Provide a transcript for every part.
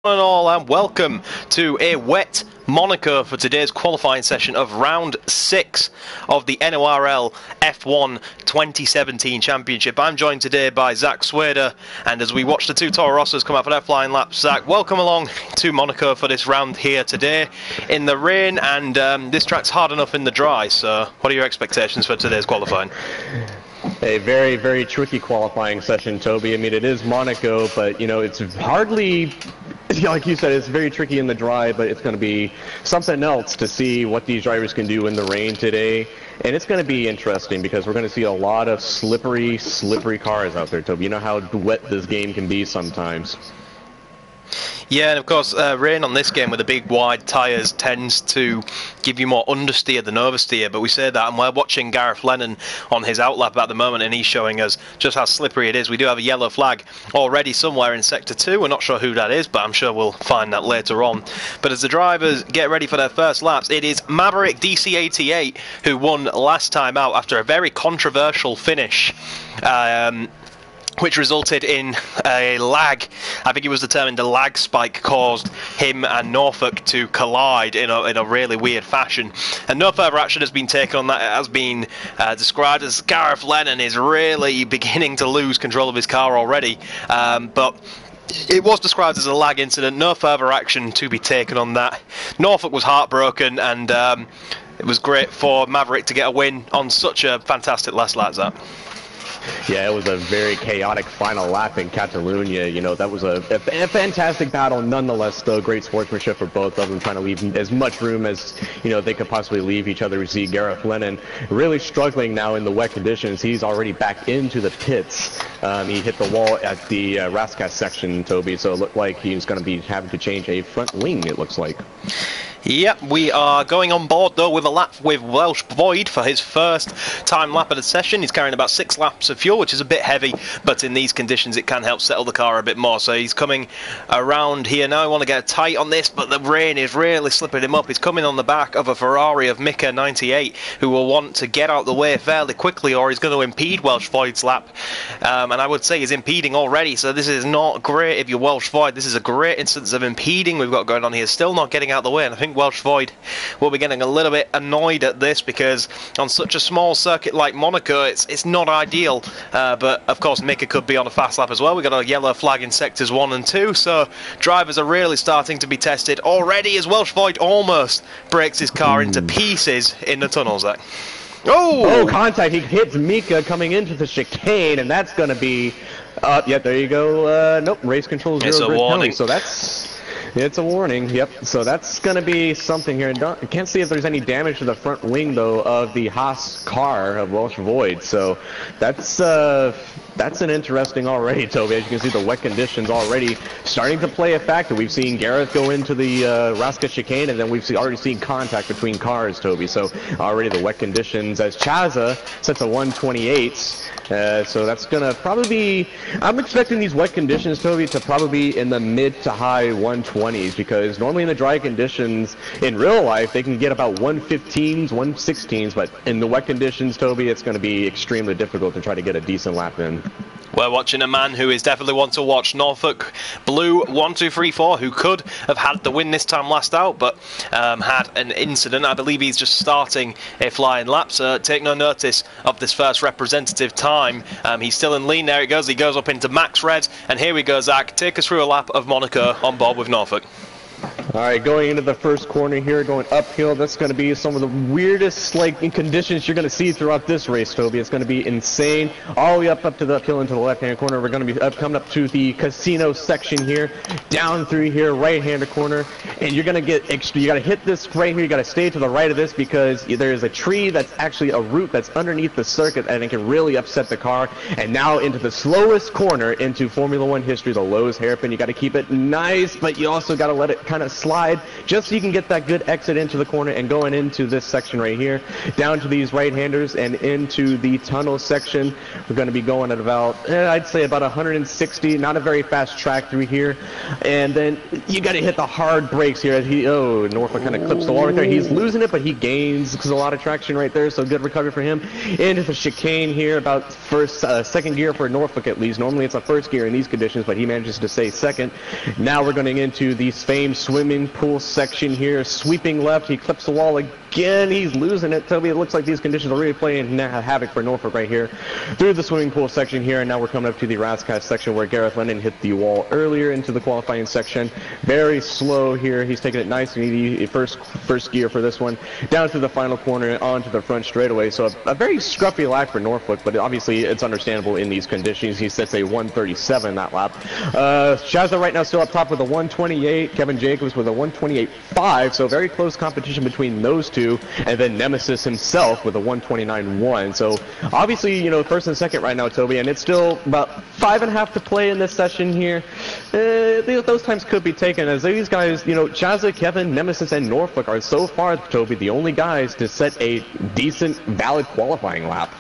And all, and welcome to a wet Monaco for today's qualifying session of round 6 of the NORL F1 2017 Championship. I'm joined today by Zach Swader, and as we watch the two Toro Rossos come out for their flying laps, Zach, welcome along to Monaco for this round here today in the rain, and this track's hard enough in the dry, so what are your expectations for today's qualifying? A very, very tricky qualifying session, Toby. I mean, it is Monaco, but, you know, it's hardly, like you said, it's very tricky in the dry, but it's going to be something else to see what these drivers can do in the rain today. And it's going to be interesting because we're going to see a lot of slippery cars out there, Toby. You know how wet this game can be sometimes. Yeah, and of course, rain on this game with the big wide tyres tends to give you more understeer than oversteer, but we say that, and we're watching Gareth Lennon on his outlap at the moment, and he's showing us just how slippery it is. We do have a yellow flag already somewhere in Sector 2. We're not sure who that is, but I'm sure we'll find that later on. But as the drivers get ready for their first laps, it is Maverick DC88 who won last time out after a very controversial finish. Which resulted in a lag. I think it was determined a lag spike caused him and Norfolk to collide in a really weird fashion. And no further action has been taken on that. It has been described as Gareth Lennon is really beginning to lose control of his car already. But it was described as a lag incident. No further action to be taken on that. Norfolk was heartbroken, and it was great for Maverick to get a win on such a fantastic last lap, Zach. Yeah, it was a very chaotic final lap in Catalonia. You know, that was a fantastic battle. Nonetheless, though, great sportsmanship for both of them, trying to leave as much room as, you know, they could possibly leave each other. We see Gareth Lennon really struggling now in the wet conditions. He's already back into the pits. He hit the wall at the Raskas section, Toby, so it looked like he's going to be having to change a front wing, it looks like. Yep, we are going on board though with a lap with Welsh Void for his first time lap of the session. He's carrying about 6 laps of fuel, which is a bit heavy, but in these conditions it can help settle the car a bit more. So he's coming around here now. I want to get tight on this, but the rain is really slipping him up. He's coming on the back of a Ferrari of Mika 98, who will want to get out the way fairly quickly, or he's going to impede Welsh Void's lap. And I would say he's impeding already, so this is not great if you're Welsh Void. This is a great instance of impeding we've got going on here. Still not getting out the way, and I think Welsh Void will be getting a little bit annoyed at this because on such a small circuit like Monaco, it's not ideal. But of course, Mika could be on a fast lap as well. We've got a yellow flag in sectors 1 and 2, so drivers are really starting to be tested already as Welsh Void almost breaks his car into pieces in the tunnel, Zach. Oh, contact. He hits Mika coming into the chicane, and that's going to be... yeah, there you go. Nope, race control 0 grid penalty, so that's... It's a warning, yep. So that's going to be something here. I can't see if there's any damage to the front wing, though, of the Haas car of Welsh Void. So that's an interesting already, Toby. As you can see, the wet conditions already starting to play a factor. We've seen Gareth go into the Raskas chicane, and then we've already seen contact between cars, Toby. So already the wet conditions as Chaza sets a 128. So that's going to probably be... I'm expecting these wet conditions, Toby, to probably be in the mid to high 120s, because normally in the dry conditions, in real life, they can get about 115s, 116s, but in the wet conditions, Toby, it's going to be extremely difficult to try to get a decent lap in. We're watching a man who is definitely one to watch, Norfolk Blue 1234, who could have had the win this time last out, but had an incident. I believe he's just starting a flying lap, so take no notice of this first representative time. He's still in lean. There he goes up into Max Red, and here we go, Zach. Take us through a lap of Monaco on board with Norfolk. Alright, going into the first corner here, going uphill, that's going to be some of the weirdest conditions you're going to see throughout this race, Toby. It's going to be insane. All the way up to the uphill into the left-hand corner. We're going to be coming up to the casino section here, down through here, right-hand corner, and you're going to get extra. You got to hit this right here. You got to stay to the right of this because there is a tree that's actually a root that's underneath the circuit, and it can really upset the car. And now into the slowest corner into Formula One history, the lowest hairpin. You got to keep it nice, but you also got to let it kind of slide, just so you can get that good exit into the corner and going into this section right here, down to these right-handers and into the tunnel section. We're going to be going at about, I'd say about 160, not a very fast track through here. And then you got to hit the hard brakes here. Norfolk kind of clips the wall right there. He's losing it, but he gains because a lot of traction right there, so good recovery for him. Into the chicane here, about second gear for Norfolk at least. Normally it's a first gear in these conditions, but he manages to stay second. Now we're going into the famed swimming pool section here. Sweeping left, he clips the wall again. He's losing it. Toby, it looks like these conditions are really playing havoc for Norfolk right here. Through the swimming pool section here, and now we're coming up to the Rascast section where Gareth Lennon hit the wall earlier into the qualifying section. Very slow here. He's taking it nice and easy. First gear for this one. Down to the final corner onto the front straightaway. So a very scruffy lap for Norfolk, but obviously it's understandable in these conditions. He sets a 137 that lap. Shazza right now still up top with a 128. Kevin Jacobs with a 128.5. So very close competition between those two. And then Nemesis himself with a 129.1. So obviously, you know, first and second right now, Toby, and it's still about 5.5 to play in this session here. Those times could be taken as these guys, you know, Shazza, Kevin, Nemesis, and Norfolk are so far, Toby, the only guys to set a decent, valid qualifying lap.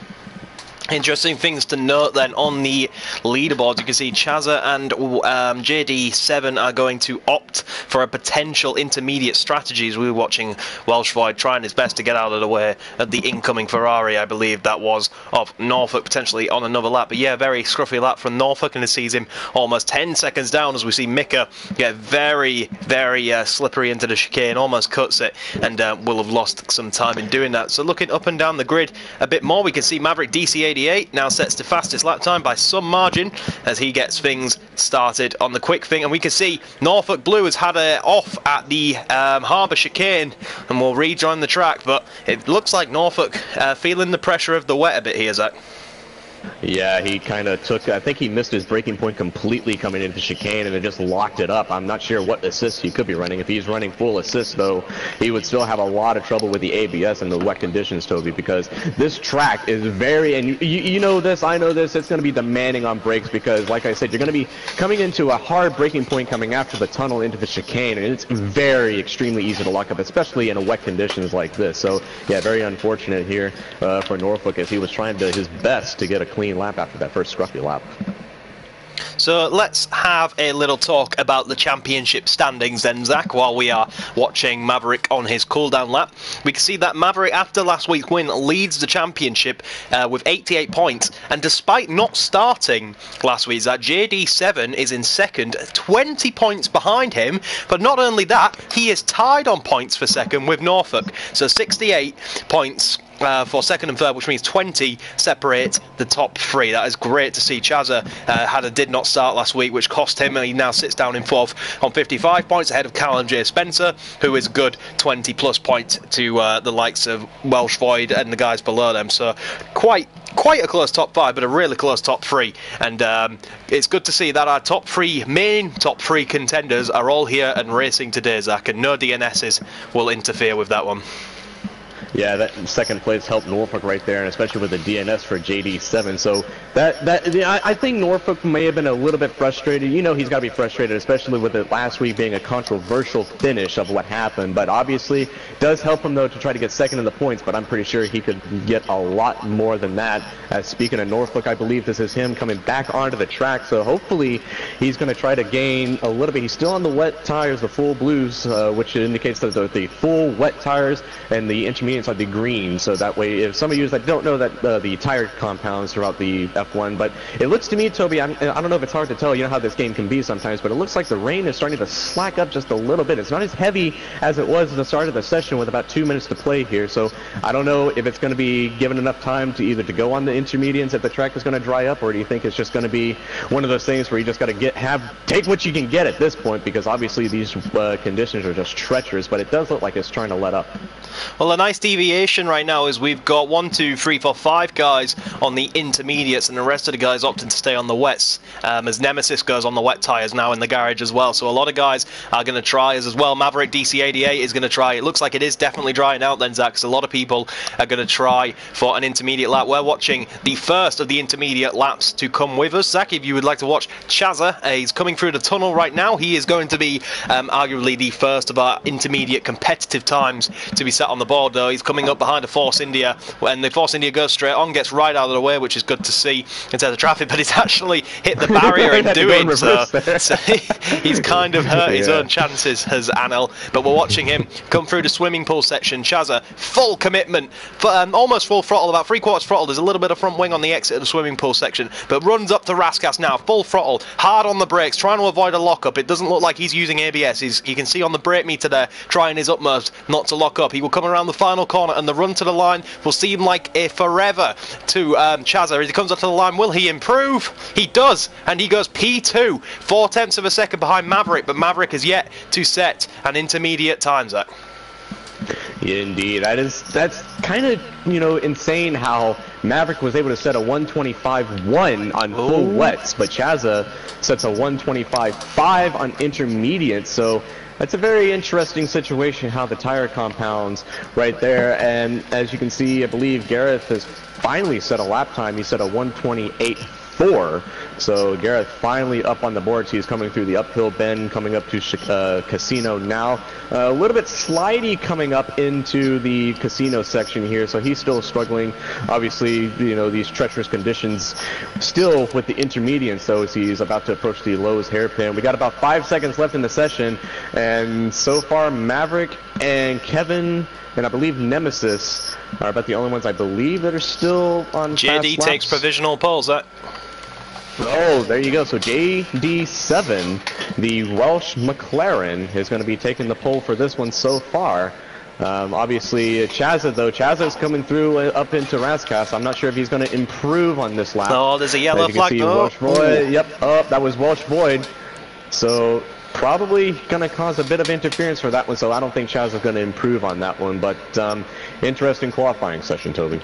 Interesting things to note then on the leaderboard. You can see Chazza and JD7 are going to opt for a potential intermediate strategy as we were watching Welsh Void trying his best to get out of the way of the incoming Ferrari, I believe that was, of Norfolk potentially on another lap. But yeah, very scruffy lap from Norfolk, and it sees him almost 10 seconds down as we see Mika get very, very slippery into the chicane, almost cuts it, and will have lost some time in doing that. So looking up and down the grid a bit more, we can see Maverick DC88 now sets the fastest lap time by some margin as he gets things started on the quick thing, and we can see Norfolk Blue has had it off at the harbour chicane and will rejoin the track, but it looks like Norfolk feeling the pressure of the wet a bit here, Zach. Yeah, he kind of took, I think he missed his braking point completely coming into chicane and it just locked it up. I'm not sure what assist he could be running. If he's running full assist, though, he would still have a lot of trouble with the ABS and the wet conditions, Toby, because this track is very, and you know this, I know this, it's going to be demanding on brakes because, like I said, you're going to be coming into a hard braking point coming after the tunnel into the chicane, and it's very extremely easy to lock up, especially in wet conditions like this. So, yeah, very unfortunate here for Norfolk as he was trying to his best to get a clean lap after that first scruffy lap. So let's have a little talk about the championship standings then, Zach, while we are watching Maverick on his cooldown lap. We can see that Maverick, after last week's win, leads the championship with 88 points, and despite not starting last week, Zach, JD7 is in second, 20 points behind him, but not only that, he is tied on points for second with Norfolk, so 68 points for second and third, which means 20 separate the top three. That is great to see. Chazza did not start last week, which cost him, and he now sits down in fourth on 55 points ahead of Callum J. Spencer, who is a good 20 plus points to the likes of Welsh Void and the guys below them. So quite a close top five, but a really close top three, and it's good to see that our top three contenders are all here and racing today, Zach, and no DNSs will interfere with that one. Yeah, that second place helped Norfolk right there, and especially with the DNS for JD7. So I think Norfolk may have been a little bit frustrated. You know, he's got to be frustrated, especially with it last week being a controversial finish of what happened. But obviously, does help him though to try to get second in the points. But I'm pretty sure he could get a lot more than that. Speaking of Norfolk, I believe this is him coming back onto the track. So hopefully, he's going to try to gain a little bit. He's still on the wet tires, the full blues, which indicates that the full wet tires and the intermediate are the green, so that way if some of you that don't know that the tire compounds throughout the F1, but it looks to me, Toby, I don't know if it's hard to tell, you know how this game can be sometimes, but it looks like the rain is starting to slack up just a little bit. It's not as heavy as it was at the start of the session with about 2 minutes to play here, so I don't know if it's going to be given enough time to either to go on the intermediates if the track is going to dry up, or do you think it's just going to be one of those things where you just got to take what you can get at this point, because obviously these conditions are just treacherous, but it does look like it's trying to let up. Well, a nice deviation right now is we've got 1, 2, 3, 4, 5 guys on the intermediates, and the rest of the guys opting to stay on the wets, as Nemesis goes on the wet tyres now in the garage as well. So a lot of guys are going to try as well. Maverick DC88 is going to try. It looks like it is definitely drying out then, Zach, so a lot of people are going to try for an intermediate lap. We're watching the first of the intermediate laps to come with us. Zach, if you would like to watch Chazza, he's coming through the tunnel right now. He is going to be arguably the first of our intermediate competitive times to be set on the board, though. He's coming up behind a Force India, when the Force India goes straight on, gets right out of the way, which is good to see in terms of traffic, but he's actually hit the barrier in doing so. So he's kind of hurt his own chances, as Anel, but we're watching him come through the swimming pool section. Chazza, full commitment, almost full throttle, about 3/4 throttle. There's a little bit of front wing on the exit of the swimming pool section, but runs up to Raskas now, full throttle, hard on the brakes, trying to avoid a lockup. It doesn't look like he's using ABS. You can see on the brake meter there, trying his utmost not to lock up. He will come around the final corner, and the run to the line will seem like a forever to Chazza. As he comes up to the line, will he improve? He does, and he goes P2, 4/10 of a second behind Maverick, but Maverick has yet to set an intermediate time, Zach. Yeah, indeed, that's kind of, you know, insane how Maverick was able to set a 125.1 on full wets, but Chazza sets a 125.5 on intermediate. So that's a very interesting situation, how the tire compounds right there. And as you can see, I believe Gareth has finally set a lap time. He set a 128.4. So Gareth finally up on the boards. He's coming through the uphill bend, coming up to Casino now. A little bit slidey coming up into the Casino section here, so he's still struggling. Obviously, you know, these treacherous conditions still with the intermediate, so as he's about to approach the Lowe's hairpin. We got about 5 seconds left in the session, and so far Maverick and Kevin and I believe Nemesis are about the only ones I believe that are still on JD fast takes laps. provisional poles, that. Oh, there you go. So JD7, the Welsh McLaren, is going to be taking the pole for this one so far. Obviously, Chazza, though. Chazza's coming through up into Raskas. I'm not sure if he's going to improve on this lap. Oh, there's a yellow flag. Welsh Void. Yep. Oh, that was Welsh Void. So probably going to cause a bit of interference for that one. So I don't think Chazza's going to improve on that one. But interesting qualifying session, Toby.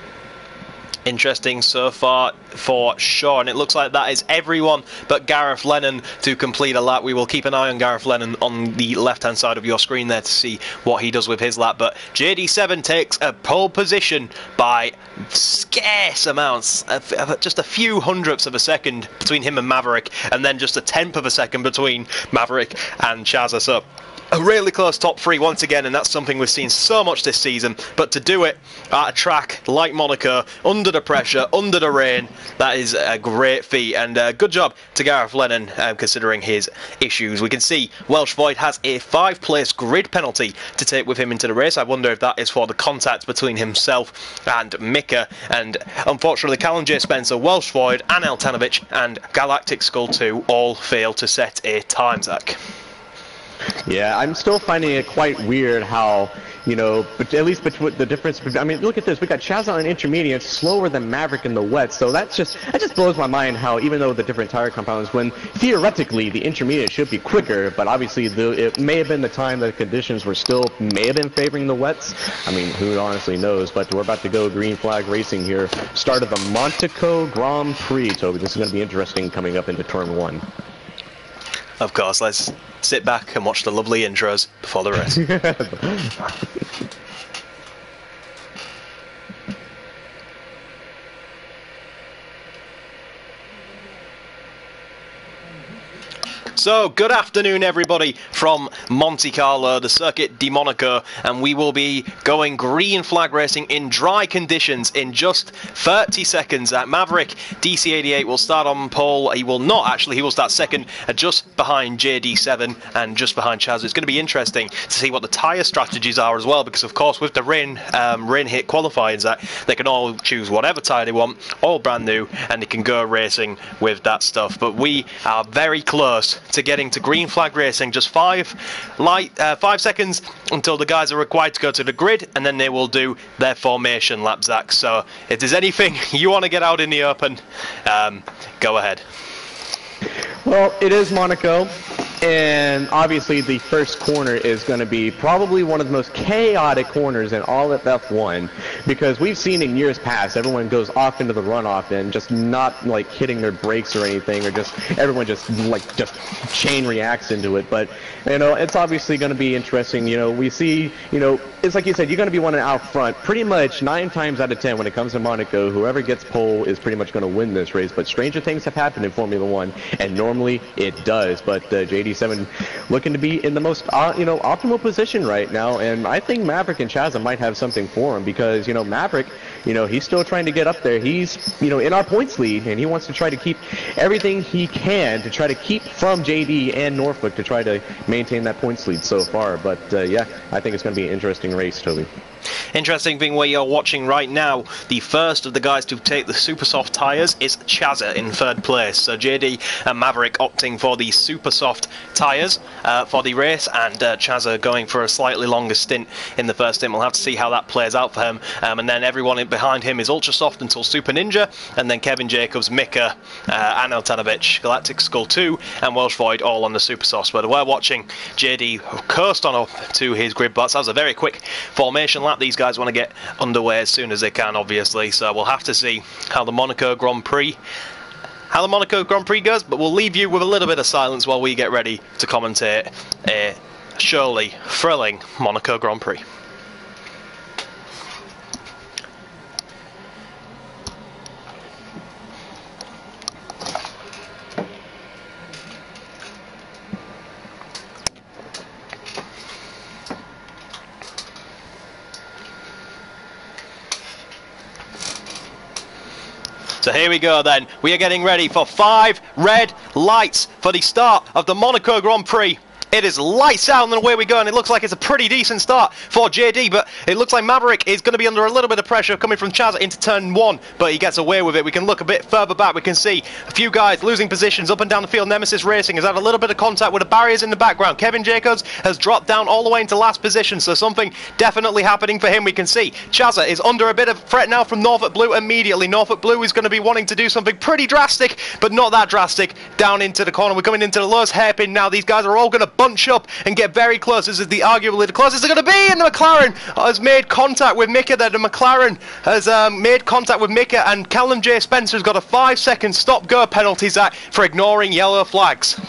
Interesting so far for sure, and it looks like that is everyone but Gareth Lennon to complete a lap. We will keep an eye on Gareth Lennon on the left hand side of your screen there to see what he does with his lap, but JD7 takes a pole position by scarce amounts, just a few hundredths of a second between him and Maverick, and then just a tenth of a second between Maverick and Chazza. So a really close top three once again, and that's something we've seen so much this season. But to do it at a track like Monaco, under the pressure, under the rain, that is a great feat. And good job to Gareth Lennon, considering his issues. We can see Welsh Void has a 5-place grid penalty to take with him into the race. I wonder if that is for the contact between himself and Mika. And unfortunately, Callum J. Spencer, Welsh Void, Anel Tanovic, and Galactic Skull 2 all fail to set a time, Zach. Yeah, I'm still finding it quite weird how, you know, but at least between the difference. I mean, look at this. We got Chazza on intermediate, slower than Maverick in the wet. So that just blows my mind how, even though the different tire compounds, when theoretically the intermediate should be quicker, but obviously it may have been the time that the conditions were still may have been favoring the wets. I mean, who honestly knows? But we're about to go green flag racing here. Start of the Monaco Grand Prix, Toby. This is going to be interesting coming up into turn 1. Of course, let's sit back and watch the lovely intros before the race. So, good afternoon everybody from Monte Carlo, the Circuit di Monaco, and we will be going green flag racing in dry conditions in just 30 seconds. Maverick DC88 will start on pole. He will not actually, he will start second, just behind JD7 and just behind Chaz. It's going to be interesting to see what the tyre strategies are as well, because of course with the rain hit qualifying, they can all choose whatever tyre they want, all brand new, and they can go racing with that stuff. But we are very close to getting to green flag racing, just 5 seconds until the guys are required to go to the grid, and then they will do their formation lap, Zach. So if there's anything you want to get out in the open, go ahead. Well, it is Monaco. And obviously the first corner is going to be probably one of the most chaotic corners in all of F1, because we've seen in years past everyone goes off into the runoff and just not like hitting their brakes or anything, or just everyone just chain reacts into it. But you know, it's obviously going to be interesting. You know, we see, you know, it's like you said, you're going to be one out front pretty much 9 times out of 10 when it comes to Monaco. Whoever gets pole is pretty much going to win this race. But stranger things have happened in Formula One, and normally it does. But JD7 looking to be in the most you know, optimal position right now, and I think Maverick and Chazza might have something for him, because you know, Maverick, you know, he's still trying to get up there. He's, you know, in our points lead, and he wants to try to keep everything he can to try to keep from JD and Norfolk to try to maintain that points lead so far. But yeah, I think it's going to be an interesting race, Toby. Interesting thing where you're watching right now, the first of the guys to take the super soft tyres is Chazza in 3rd place. So JD and Maverick opting for the super soft tyres for the race, and Chazza going for a slightly longer stint in the first stint. We'll have to see how that plays out for him. And then everyone behind him is ultra soft until Super Ninja, and then Kevin Jacobs, Mika, Anil Tanovic, Galactic Skull 2 and Welsh Void all on the super softs. But we're watching JD coast on up to his grid box. That was a very quick formation lap. These guys want to get underway as soon as they can, obviously, so we'll have to see how the Monaco Grand Prix goes, but we'll leave you with a little bit of silence while we get ready to commentate a surely thrilling Monaco Grand Prix. So here we go then. We are getting ready for 5 red lights for the start of the Monaco Grand Prix. It is lights out and away we go, and it looks like it's a pretty decent start for JD, but it looks like Maverick is going to be under a little bit of pressure coming from Chazza into turn 1, but he gets away with it. We can look a bit further back. We can see a few guys losing positions up and down the field. Nemesis Racing has had a little bit of contact with the barriers in the background. Kevin Jacobs has dropped down all the way into last position, so something definitely happening for him. We can see Chazza is under a bit of threat now from Norfolk Blue immediately. Norfolk Blue is going to be wanting to do something pretty drastic, but not that drastic, down into the corner. We're coming into the lowest hairpin now. These guys are all going to bunch up and get very close. This is arguably the closest they're going to be, and the McLaren has made contact with Mika there. The McLaren has made contact with Mika, and Callum J. Spencer has got a 5-second stop-go penalty, Zach, for ignoring yellow flags.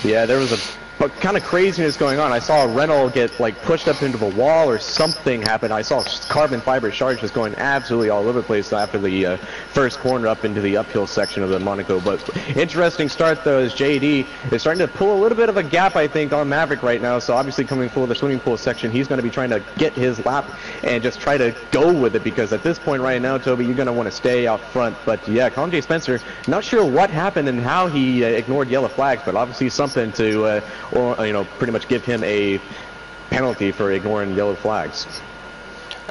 Yeah, there was a kind of craziness going on. I saw a Renault get like pushed up into the wall, or something happened. I saw carbon fiber shards just going absolutely all over the place after the first corner up into the uphill section of the Monaco. But interesting start though, as JD is starting to pull a little bit of a gap, I think, on Maverick right now. So obviously coming for the swimming pool section, he's going to be trying to get his lap and just try to go with it, because at this point right now, Toby, you're going to want to stay out front. But yeah, Colin J. Spencer, not sure what happened and how he ignored yellow flags, but obviously something to or you know, pretty much give him a penalty for ignoring yellow flags.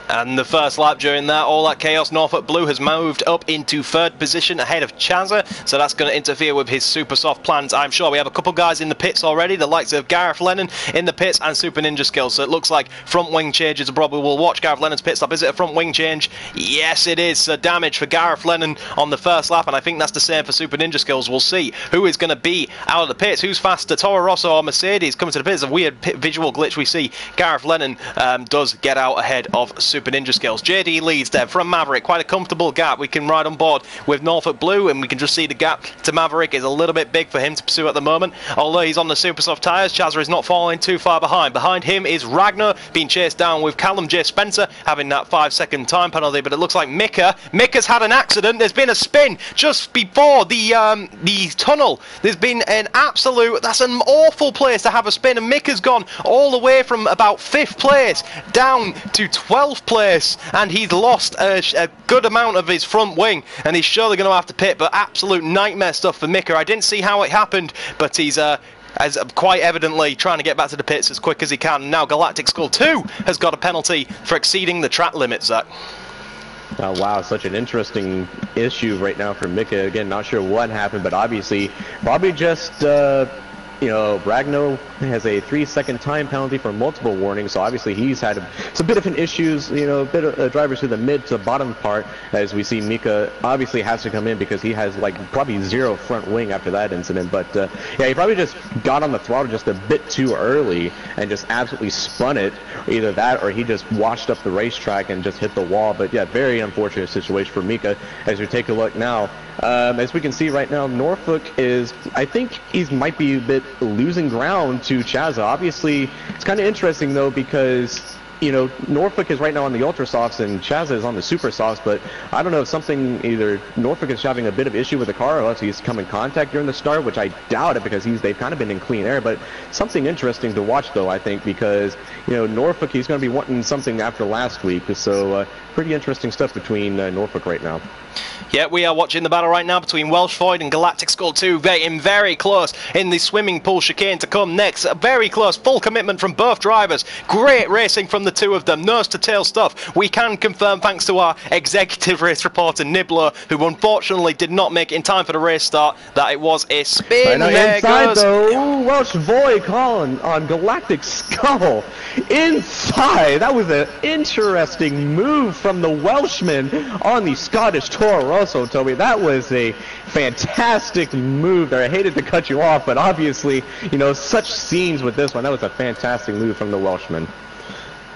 And the first lap during that, all that chaos, Norfolk Blue has moved up into 3rd position ahead of Chazza, so that's going to interfere with his super soft plans, I'm sure. We have a couple guys in the pits already, the likes of Gareth Lennon in the pits and Super Ninja Skills, so it looks like front wing changes. Probably will watch Gareth Lennon's pit stop. Is it a front wing change? Yes, it is. So damage for Gareth Lennon on the first lap, and I think that's the same for Super Ninja Skills. We'll see who is going to be out of the pits, who's faster, Toro Rosso or Mercedes coming to the pits. A weird pit visual glitch. We see Gareth Lennon does get out ahead of Super Ninja Skills. JD leads there from Maverick, quite a comfortable gap. We can ride on board with Norfolk Blue, and we can just see the gap to Maverick is a little bit big for him to pursue at the moment, although he's on the super soft tyres. Chazza is not falling too far behind. Behind him is Ragnar being chased down with Callum J. Spencer having that 5-second time penalty, but it looks like Mika's had an accident. There's been a spin just before the tunnel. There's been an absolute, that's an awful place to have a spin, and Mika's gone all the way from about 5th place down to 12th place, and he's lost a good amount of his front wing, and he's surely going to have to pit. But absolute nightmare stuff for Mika. I didn't see how it happened, but he's as quite evidently trying to get back to the pits as quick as he can. Now Galactic Skull 2 has got a penalty for exceeding the track limit, Zach. Oh, wow, such an interesting issue right now for Mika. Again, not sure what happened, but obviously probably just Ragno has a 3-second time penalty for multiple warnings, so obviously he's had some bit of an issues, a bit of drivers through the mid to bottom part, as we see Mika obviously has to come in because he has like probably 0 front wing after that incident. But yeah, he probably just got on the throttle just a bit too early and just absolutely spun it. Either that or he just washed up the racetrack and just hit the wall. But yeah, very unfortunate situation for Mika. As we take a look now, as we can see right now, Norfolk is, I think he might be a bit losing ground to Chazza. Obviously, it's kind of interesting though because, Norfolk is right now on the Ultra Softs and Chazza is on the Super Softs, but I don't know if either Norfolk is having a bit of issue with the car or else he's come in contact during the start, which I doubt it because they've kind of been in clean air. But something interesting to watch though, I think, because, Norfolk, he's going to be wanting something after last week. So pretty interesting stuff between Norfolk right now. Yeah, we are watching the battle right now between Welsh Void and Galactic Skull 2, getting very close in the swimming pool chicane to come next. Very close, full commitment from both drivers. Great racing from the two of them, nose to tail stuff. We can confirm, thanks to our executive race reporter Nibbler, who unfortunately did not make it in time for the race start, that it was a spin. There inside though, Welsh Void calling on Galactic Skull. Inside, that was an interesting move from the Welshman on the Scottish Toro Rosso, Toby. That was a fantastic move there. I hated to cut you off, but obviously, such scenes with this one. That was a fantastic move from the Welshman.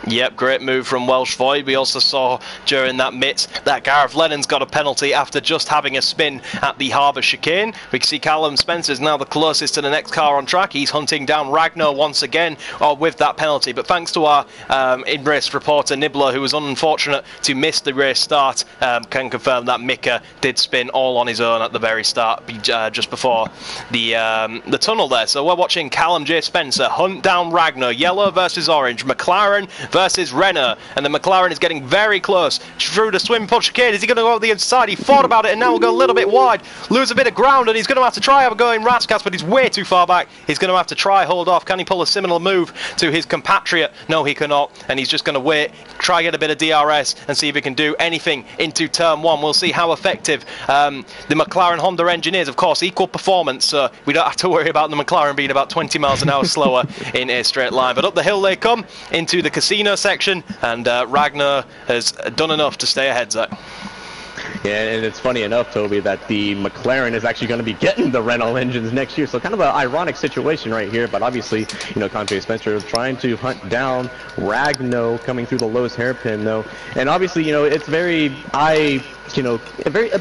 Yep, great move from Welsh Void. We also saw during that mix that Gareth Lennon's got a penalty after just having a spin at the Harbour chicane. We can see Callum Spencer is now the closest to the next car on track. He's hunting down Ragnar once again with that penalty. But thanks to our in-race reporter Nibbler, who was unfortunate to miss the race start, can confirm that Mika did spin all on his own at the very start, just before the tunnel there. So we're watching Callum J. Spencer hunt down Ragnar, yellow versus orange, McLaren versus Renner, and the McLaren is getting very close through the swim pull chicane. Is he going to go out the inside? He thought about it and now will go a little bit wide, lose a bit of ground, and he's going to have to try have a go in Ratscast, but he's way too far back. He's going to have to try hold off. Can he pull a similar move to his compatriot? No, he cannot, and he's just going to wait, try get a bit of DRS and see if he can do anything into turn 1. We'll see how effective the McLaren Honda engine is. Of course, equal performance, so we don't have to worry about the McLaren being about 20 miles an hour slower in a straight line. But up the hill they come into the casino section, and Ragnar has done enough to stay ahead, Zach. Yeah, and it's funny enough, Toby, that the McLaren is actually going to be getting the Renault engines next year. So kind of an ironic situation right here. But obviously, Conte Spencer trying to hunt down Ragnar coming through the lowest hairpin, though. And obviously, it's very a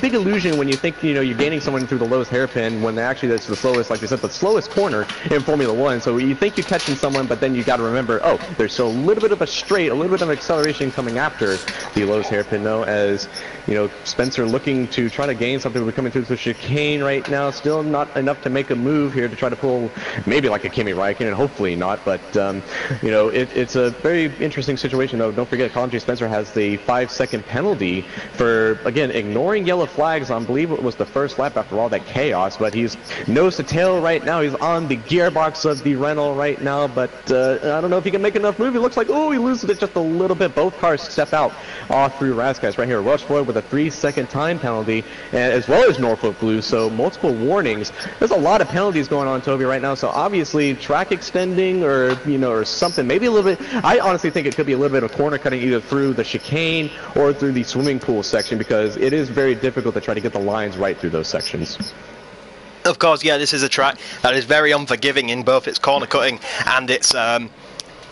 big illusion when you think, you're gaining someone through the lowest hairpin when actually that's the slowest, like we said, the slowest corner in Formula 1. So you think you're catching someone, but then you got to remember, oh, there's still a little bit of a straight, a little bit of acceleration coming after the lowest hairpin, though, as, Spencer looking to try to gain something. We're coming through the chicane right now. Still not enough to make a move here to try to pull maybe like a Kimi Räikkönen, hopefully not. But, it's a very interesting situation, though. Don't forget, Colin J. Spencer has the 5-second penalty for, again, ignoring yellow flags. I believe it was the first lap after all that chaos, but he's nose to tail right now. He's on the gearbox of the Renault right now, but I don't know if he can make enough move. He looks like, he loses it just a little bit. Both cars step out off through Razzcast right here. Welsh Void with a 3-second time penalty, as well as Norfolk Blue, so multiple warnings. There's a lot of penalties going on, Toby, right now, so obviously track extending or, or something, maybe a little bit. I honestly think it could be a little bit of corner cutting either through the chicane or through the swimming pool section, because it is very difficult to try to get the lines right through those sections. Of course, yeah, this is a track that is very unforgiving in both its corner cutting and its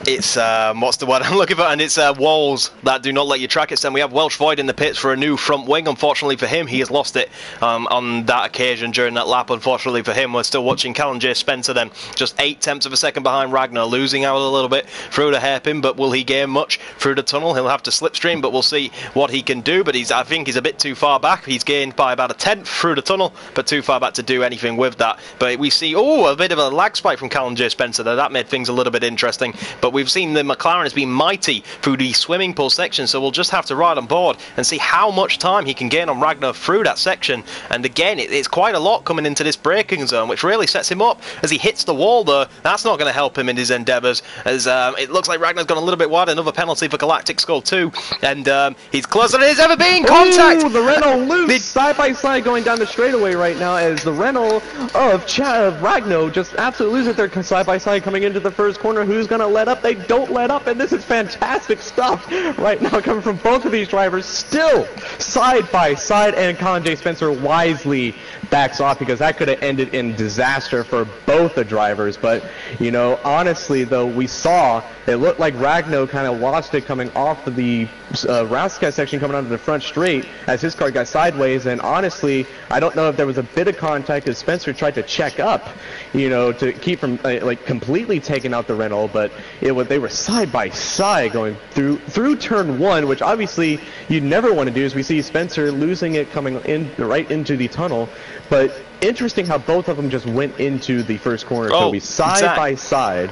what's the word I'm looking for, and it's walls that do not let you track extend. We have Welsh Void in the pits for a new front wing. Unfortunately for him, he has lost it on that occasion during that lap. Unfortunately for him, we're still watching Callum J. Spencer then, just 0.8 of a second behind Ragnar, losing out a little bit through the hairpin, but will he gain much through the tunnel? He'll have to slipstream, but we'll see what he can do. But I think he's a bit too far back. He's gained by about 1/10 through the tunnel, but too far back to do anything with that. But we see, a bit of a lag spike from Callum J. Spencer there. That made things a little bit interesting, but we've seen the McLaren has been mighty through the swimming pool section, so we'll just have to ride on board and see how much time he can gain on Ragnar through that section. And again, it's quite a lot coming into this braking zone, which really sets him up. As he hits the wall, though, that's not going to help him in his endeavours, as it looks like Ragnar's gone a little bit wide. Another penalty for Galactic Skull too, and he's closer than he's ever been. Contact! Ooh, the Renault loose side by side going down the straightaway right now, as the Renault of Ragnar just absolutely loses their side by side coming into the first corner. Who's going to let up? They don't let up, and this is fantastic stuff right now coming from both of these drivers, still side by side, and Colin J. Spencer wisely backs off, because that could have ended in disaster for both the drivers. But, you know, honestly, though, we saw it looked like Ragnar kind of lost it coming off of the Rascat section coming onto the front straight as his car got sideways, and honestly, I don't know if there was a bit of contact as Spencer tried to check up, you know, to keep from like completely taking out the Renault, but they were side by side going through turn one, which obviously you never want to do, as we see Spencer losing it coming in right into the tunnel. But interesting how both of them just went into the first corner, so we side by side.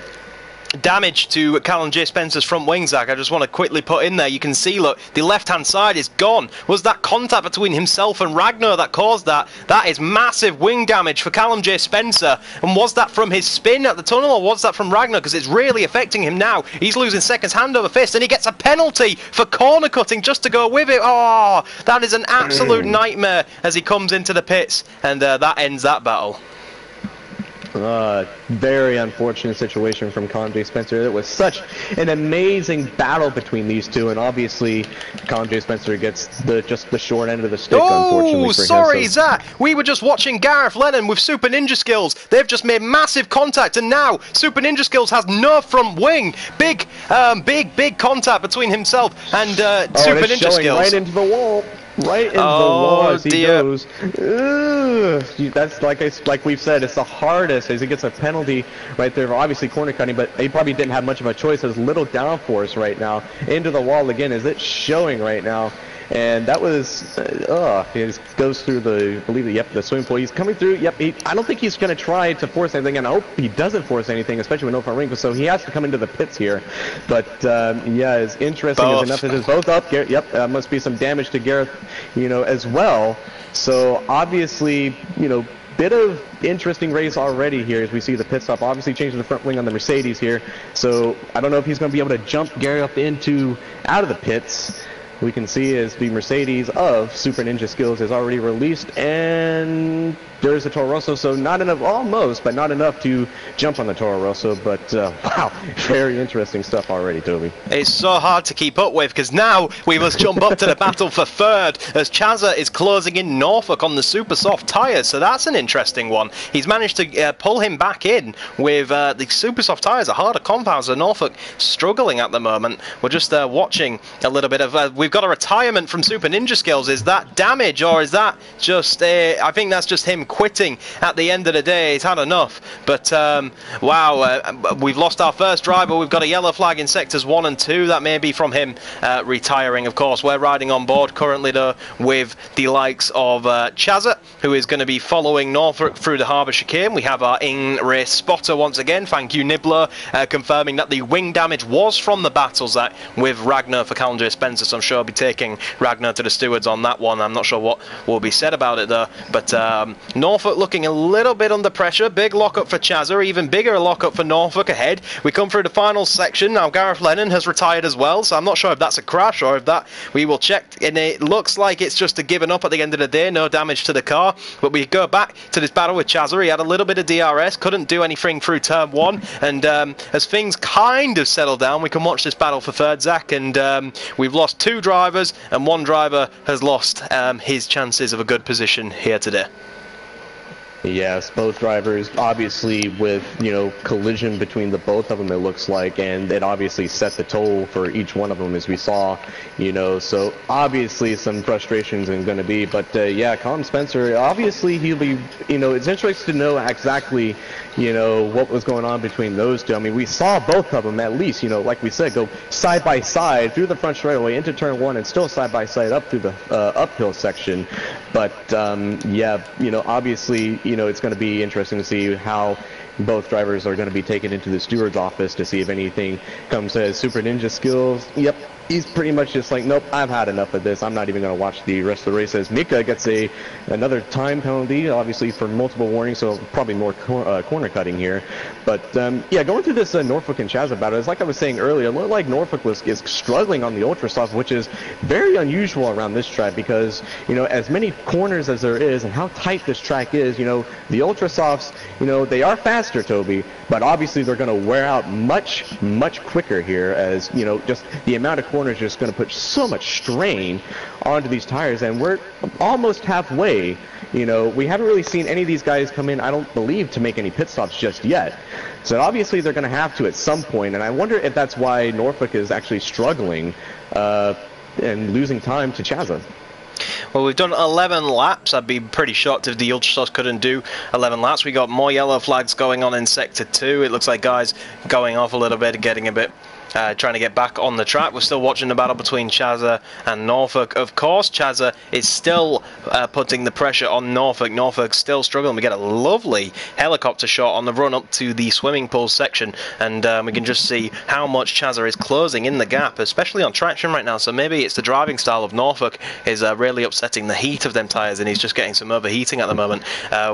Damage to Callum J. Spencer's front wing, Zach. I just want to quickly put in there, you can see, look, the left-hand side is gone. Was that contact between himself and Ragnar that caused that? That is massive wing damage for Callum J. Spencer. And was that from his spin at the tunnel, or was that from Ragnar? Because it's really affecting him now. He's losing seconds hand over fist, and he gets a penalty for corner cutting just to go with it. Oh, that is an absolute nightmare as he comes into the pits, and that ends that battle. Very unfortunate situation from Colin J. Spencer. It was such an amazing battle between these two, and obviously Colin J. Spencer gets just the short end of the stick, unfortunately for sorry, him. Zach. We were just watching Gareth Lennon with Super Ninja Skills. They've just made massive contact, and now Super Ninja Skills has no front wing. Big contact between himself and Super Ninja Skills. Right into the wall. Right in the wall as he goes. That's like we've said, it's the hardest as he gets a penalty right there for obviously corner cutting, but he probably didn't have much of a choice. There's little downforce right now into the wall again, as it's showing right now. And that was, he just goes through the swimming pool. He's coming through, I don't think he's going to try to force anything, and I hope he doesn't force anything, especially with no front wing, so he has to come into the pits here. But, yeah, as interesting as enough as it's both up, must be some damage to Gareth, you know, as well. So, obviously, you know, bit of interesting race already here as we see the pit stop obviously changing the front wing on the Mercedes here. So, I don't know if he's going to be able to jump Gareth up out of the pits. We can see as the Mercedes of Super Ninja Skills is already released, and there's the Toro Rosso, so not enough, almost, but not enough to jump on the Toro Rosso. But wow, very interesting stuff already, Toby. It's so hard to keep up with, because now we must jump up to the battle for third, as Chazza is closing in Norfolk on the super soft tyres, so that's an interesting one. He's managed to pull him back in with the super soft tyres, a harder compound, so Norfolk struggling at the moment. We're just watching a little bit of, we've got a retirement from Super Ninja Skills. Is that damage, or is that just, I think that's just him quitting at the end of the day. He's had enough. But wow, we've lost our first driver. We've got a yellow flag in sectors 1 and 2. That may be from him retiring, of course. We're riding on board currently, though, with the likes of Chazza, who is going to be following Norfolk through the harbour chicane. We have our in-race spotter once again. Thank you, Nibbler, confirming that the wing damage was from the battles with Ragnar for Callum J. Spencer, so I'm sure I'll be taking Ragnar to the stewards on that one. I'm not sure what will be said about it, though. But Norfolk looking a little bit under pressure. Big lockup for Chazza, even bigger lockup for Norfolk ahead. We come through the final section. Now Gareth Lennon has retired as well, so I'm not sure if that's a crash or if that, we will check. And it looks like it's just a giving up at the end of the day. No damage to the car. But we go back to this battle with Chazza. He had a little bit of DRS, couldn't do anything through turn 1. And as things kind of settle down, we can watch this battle for third, Zach. And we've lost 2 drivers, and 1 driver has lost his chances of a good position here today. Yes, both drivers, obviously with, you know, collision between the both of them, it looks like, and it obviously set the toll for each one of them, as we saw, you know, so obviously some frustrations are going to be, but yeah, Colin Spencer, obviously he'll be, you know, it's interesting to know exactly, you know, what was going on between those two. I mean, we saw both of them at least, you know, like we said, go side by side through the front straightaway into turn 1 and still side by side up through the uphill section. But yeah, you know, obviously, you know, it's going to be interesting to see how, both drivers are going to be taken into the steward's office to see if anything comes as Super Ninja skills. Yep, he's pretty much just like, nope, I've had enough of this. I'm not even going to watch the rest of the race. As Mika gets another time penalty, obviously for multiple warnings, so probably more corner cutting here. But yeah, going through this Norfolk and Chazza battle, it's like I was saying earlier, it looked like Norfolk is struggling on the ultra soft, which is very unusual around this track because, you know, as many corners as there is and how tight this track is, you know, the ultra softs, you know, they are faster, Toby, but obviously they're going to wear out much quicker here, as, you know, just the amount of corners just going to put so much strain onto these tires, and we're almost halfway. You know, we haven't really seen any of these guys come in, I don't believe, to make any pit stops just yet. So obviously they're going to have to at some point, and I wonder if that's why Norfolk is actually struggling and losing time to Chazza. Well, we've done 11 laps. I'd be pretty shocked if the Ultrasoft couldn't do 11 laps. We got more yellow flags going on in Sector 2. It looks like guys going off a little bit, getting a bit... trying to get back on the track. We're still watching the battle between Chazza and Norfolk. Of course, Chazza is still putting the pressure on Norfolk. Norfolk's still struggling. We get a lovely helicopter shot on the run up to the swimming pool section, and we can just see how much Chazza is closing in the gap, especially on traction right now. So maybe it's the driving style of Norfolk is really upsetting the heat of them tyres, and he's just getting some overheating at the moment.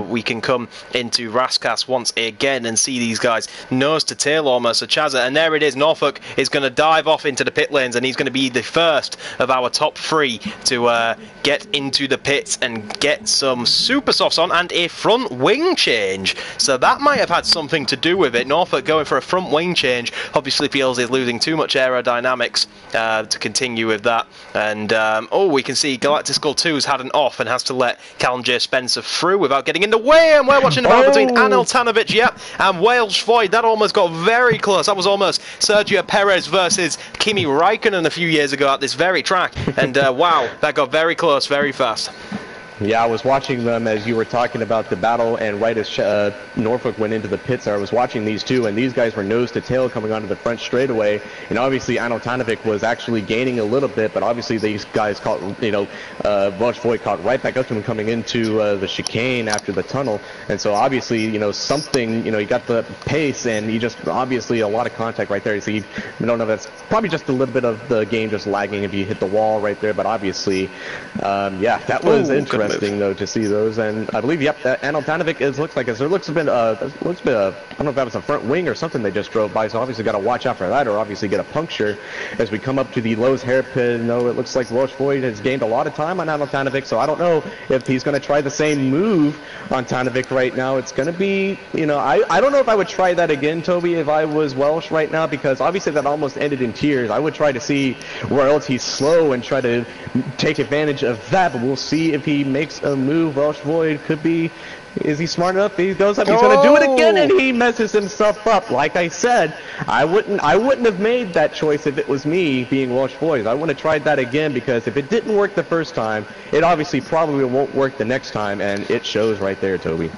We can come into Raskas once again and see these guys nose to tail almost. So Chazza, and there it is, Norfolk is going to dive off into the pit lanes, and he's going to be the first of our top three to get into the pits and get some super softs on and a front wing change. So that might have had something to do with it. Norfolk going for a front wing change obviously feels he's losing too much aerodynamics to continue with that. And oh, we can see Galactic Skull 2's had an off and has to let Callum J. Spencer through without getting in the way, and we're watching the battle between Anil Tanovic, yep, and Welsh Void. That almost got very close. That was almost Sergio Perez versus Kimi Raikkonen a few years ago at this very track, and wow, that got very close very fast. Yeah, I was watching them as you were talking about the battle, and right as Norfolk went into the pits, I was watching these two, and these guys were nose to tail coming onto the front straightaway, and obviously Anil Tanovic was actually gaining a little bit, but obviously these guys caught, you know, Welsh Void caught right back up to him coming into the chicane after the tunnel, and so obviously, you know, something, you know, he got the pace, and he just, obviously a lot of contact right there. So I don't know if that's probably just a little bit of the game just lagging if you hit the wall right there, but obviously, yeah, that was interesting though to see those, and I believe, yep, Anil Tanovic looks like there looks a bit I don't know if that was a front wing or something they just drove by, so obviously got to watch out for that, or obviously get a puncture as we come up to the Lowe's hairpin. No, it looks like Welsh Void has gained a lot of time on Anil Tanovic, so I don't know if he's going to try the same move on Tanovic right now. It's going to be, you know, I don't know if I would try that again, Toby, if I was Welsh right now, because obviously that almost ended in tears. I would try to see where else he's slow and try to take advantage of that, but we'll see if he makes a move. Welsh Void could be, is he smart enough? He goes up, he's going to do it again, and he messes himself up. Like I said, I wouldn't have made that choice if it was me being Welsh Void. I wouldn't have tried that again, because if it didn't work the first time, it obviously probably won't work the next time, and it shows right there, Toby.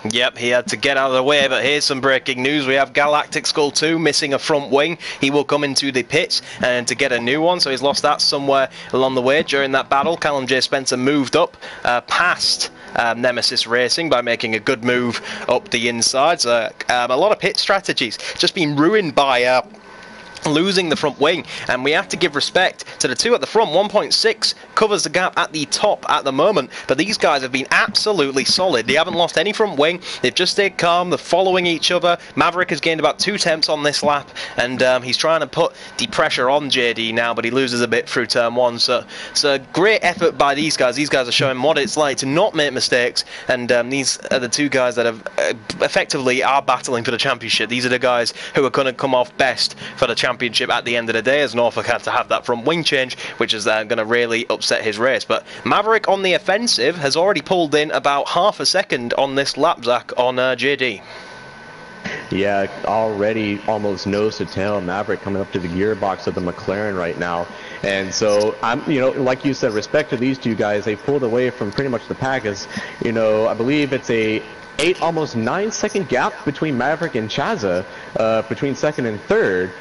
Yep, he had to get out of the way, but here's some breaking news. We have Galactic Skull 2 missing a front wing. He will come into the pits and to get a new one, so he's lost that somewhere along the way during that battle. Callum J. Spencer moved up past Nemesis Racing by making a good move up the inside. So a lot of pit strategies just been ruined by losing the front wing, and we have to give respect to the two at the front. 1.6 covers the gap at the top at the moment, but these guys have been absolutely solid. They haven't lost any front wing, they've just stayed calm, they're following each other. Maverick has gained about 2 tenths on this lap, and he's trying to put the pressure on JD now, but he loses a bit through turn 1, so it's a great effort by these guys. These guys are showing what it's like to not make mistakes, and these are the two guys that have effectively are battling for the championship. These are the guys who are going to come off best for the championship at the end of the day, as Norfolk had to have that front wing change, which is going to really upset his race. But Maverick on the offensive has already pulled in about half a second on this lap, Zach, on JD. Yeah, already almost nose to tail Maverick coming up to the gearbox of the McLaren right now. And so, you know, like you said, respect to these two guys, they pulled away from pretty much the pack, as, you know, I believe it's a almost 9 second gap between Maverick and Chazza between second and third.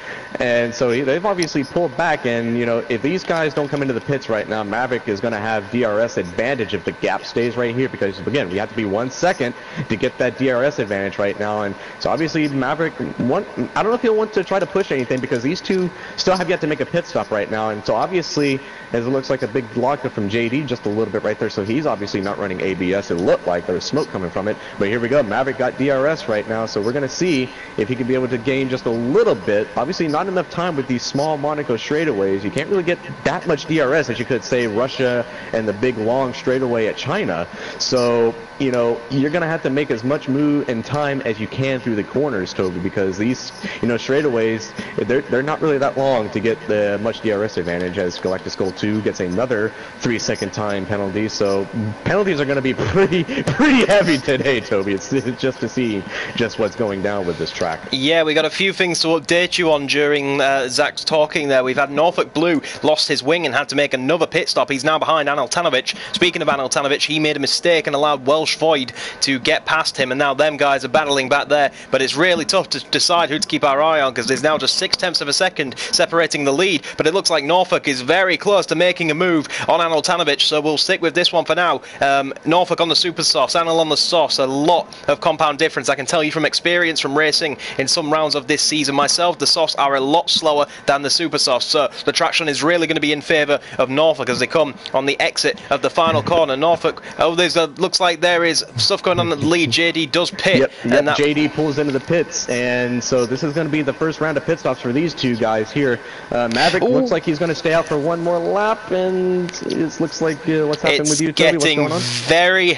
And so they've obviously pulled back, and if these guys don't come into the pits right now, Maverick is going to have DRS advantage if the gap stays right here, because again, we have to be 1 second to get that DRS advantage right now. And so obviously Maverick, I don't know if he'll want to try to push anything, because these two still have yet to make a pit stop right now. And so obviously, as it looks like a big lockup from JD just a little bit right there, so he's obviously not running ABS. It looked like there was smoke coming from it, but here we go. Maverick got DRS right now, so we're going to see if he can be able to gain just a little bit. Obviously not enough time with these small Monaco straightaways. You can't really get that much DRS as you could say Russia and the big long straightaway at China. So you're going to have to make as much move and time as you can through the corners, Toby, because these straightaways, they're not really that long to get the much DRS advantage, as Galactic Skull 2 gets another 3-second time penalty. So penalties are going to be pretty heavy today, Toby. It's just to see just what's going down with this track. Yeah, we got a few things to update you on during Zach's talking there. We've had Norfolk Blue lost his wing and had to make another pit stop. He's now behind Anel Tanovic. Speaking of Anel Tanovic, he made a mistake and allowed Welsh Void to get past him, and now them guys are battling back there. But it's really tough to decide who to keep our eye on, because there's now just 0.6 of a second separating the lead. But it looks like Norfolk is very close to making a move on Anel Tanovic, so we'll stick with this one for now. Norfolk on the super sauce, Anel on the sauce. A lot of compound difference. I can tell you from experience from racing in some rounds of this season myself, the sauce are a lot slower than the super sauce, so the traction is really going to be in favour of Norfolk as they come on the exit of the final corner. Norfolk, looks like there is stuff going on in the lead. JD does pit. Yep, JD pulls into the pits, and so this is going to be the first round of pit stops for these two guys here. Maverick looks like he's going to stay out for one more lap, and it looks like what's happening with you, Toby? What's going on? Very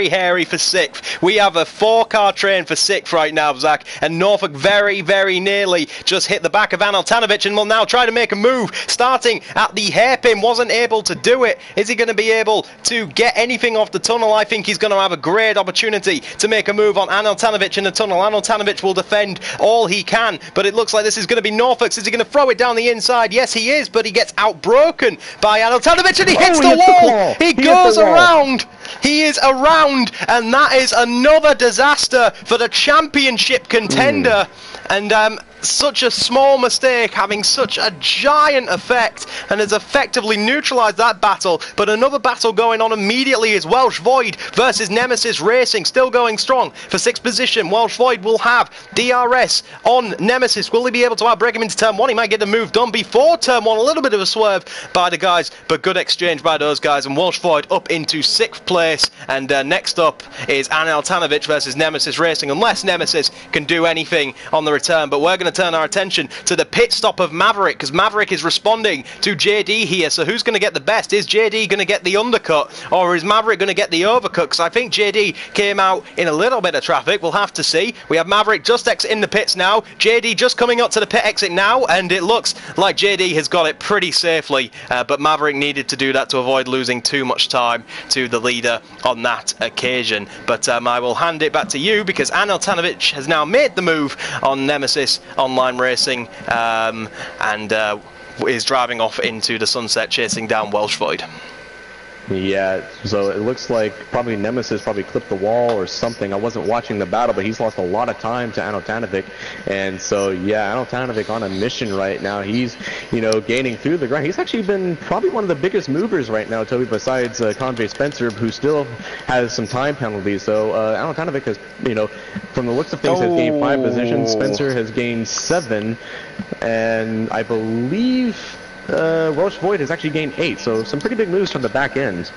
hairy for 6th. We have a 4-car train for 6th right now, Zach, and Norfolk very nearly just hit the back of Anel Tanovic and will now try to make a move, starting at the hairpin. Wasn't able to do it. Is he going to be able to get anything off the tunnel? I think he's going to have a great opportunity to make a move on Anel Tanovic in the tunnel. Anel Tanovic will defend all he can, but it looks like this is going to be Norfolk's. Is he going to throw it down the inside? Yes, he is, but he gets outbroken by Anel Tanovic and he hits the wall. He goes around. He is around, and that is another disaster for the championship contender. And such a small mistake having such a giant effect, and has effectively neutralised that battle. But another battle going on immediately is Welsh Void versus Nemesis Racing, still going strong for 6th position. Welsh Void will have DRS on Nemesis. Will he be able to outbrake him into turn 1? He might get the move done before turn 1. A little bit of a swerve by the guys, but good exchange by those guys, and Welsh Void up into 6th place. And next up is Anel Tanovic versus Nemesis Racing, unless Nemesis can do anything on the return. But we're going to turn our attention to the pit stop of Maverick, because Maverick is responding to JD here. So who's going to get the best? Is JD going to get the undercut, or is Maverick going to get the overcut? Because I think JD came out in a little bit of traffic. We'll have to see. We have Maverick just exiting the pits now, JD just coming up to the pit exit now, and it looks like JD has got it pretty safely, but Maverick needed to do that to avoid losing too much time to the leader on that occasion. But I will hand it back to you, because Anel Tanovic has now made the move on Nemesis Online Racing, and is driving off into the sunset, chasing down Welsh Void. Yeah, so it looks like probably Nemesis probably clipped the wall or something. I wasn't watching the battle, but he's lost a lot of time to Anel Tanovic. And so, yeah, Anel Tanovic on a mission right now. He's, gaining through the ground. He's actually been probably one of the biggest movers right now, Toby, besides Convey Spencer, who still has some time penalties. So Anel Tanovic has, from the looks of things, has gained 5 positions. Spencer has gained 7. And I believe Welsh Void has actually gained 8, so some pretty big moves from the back end.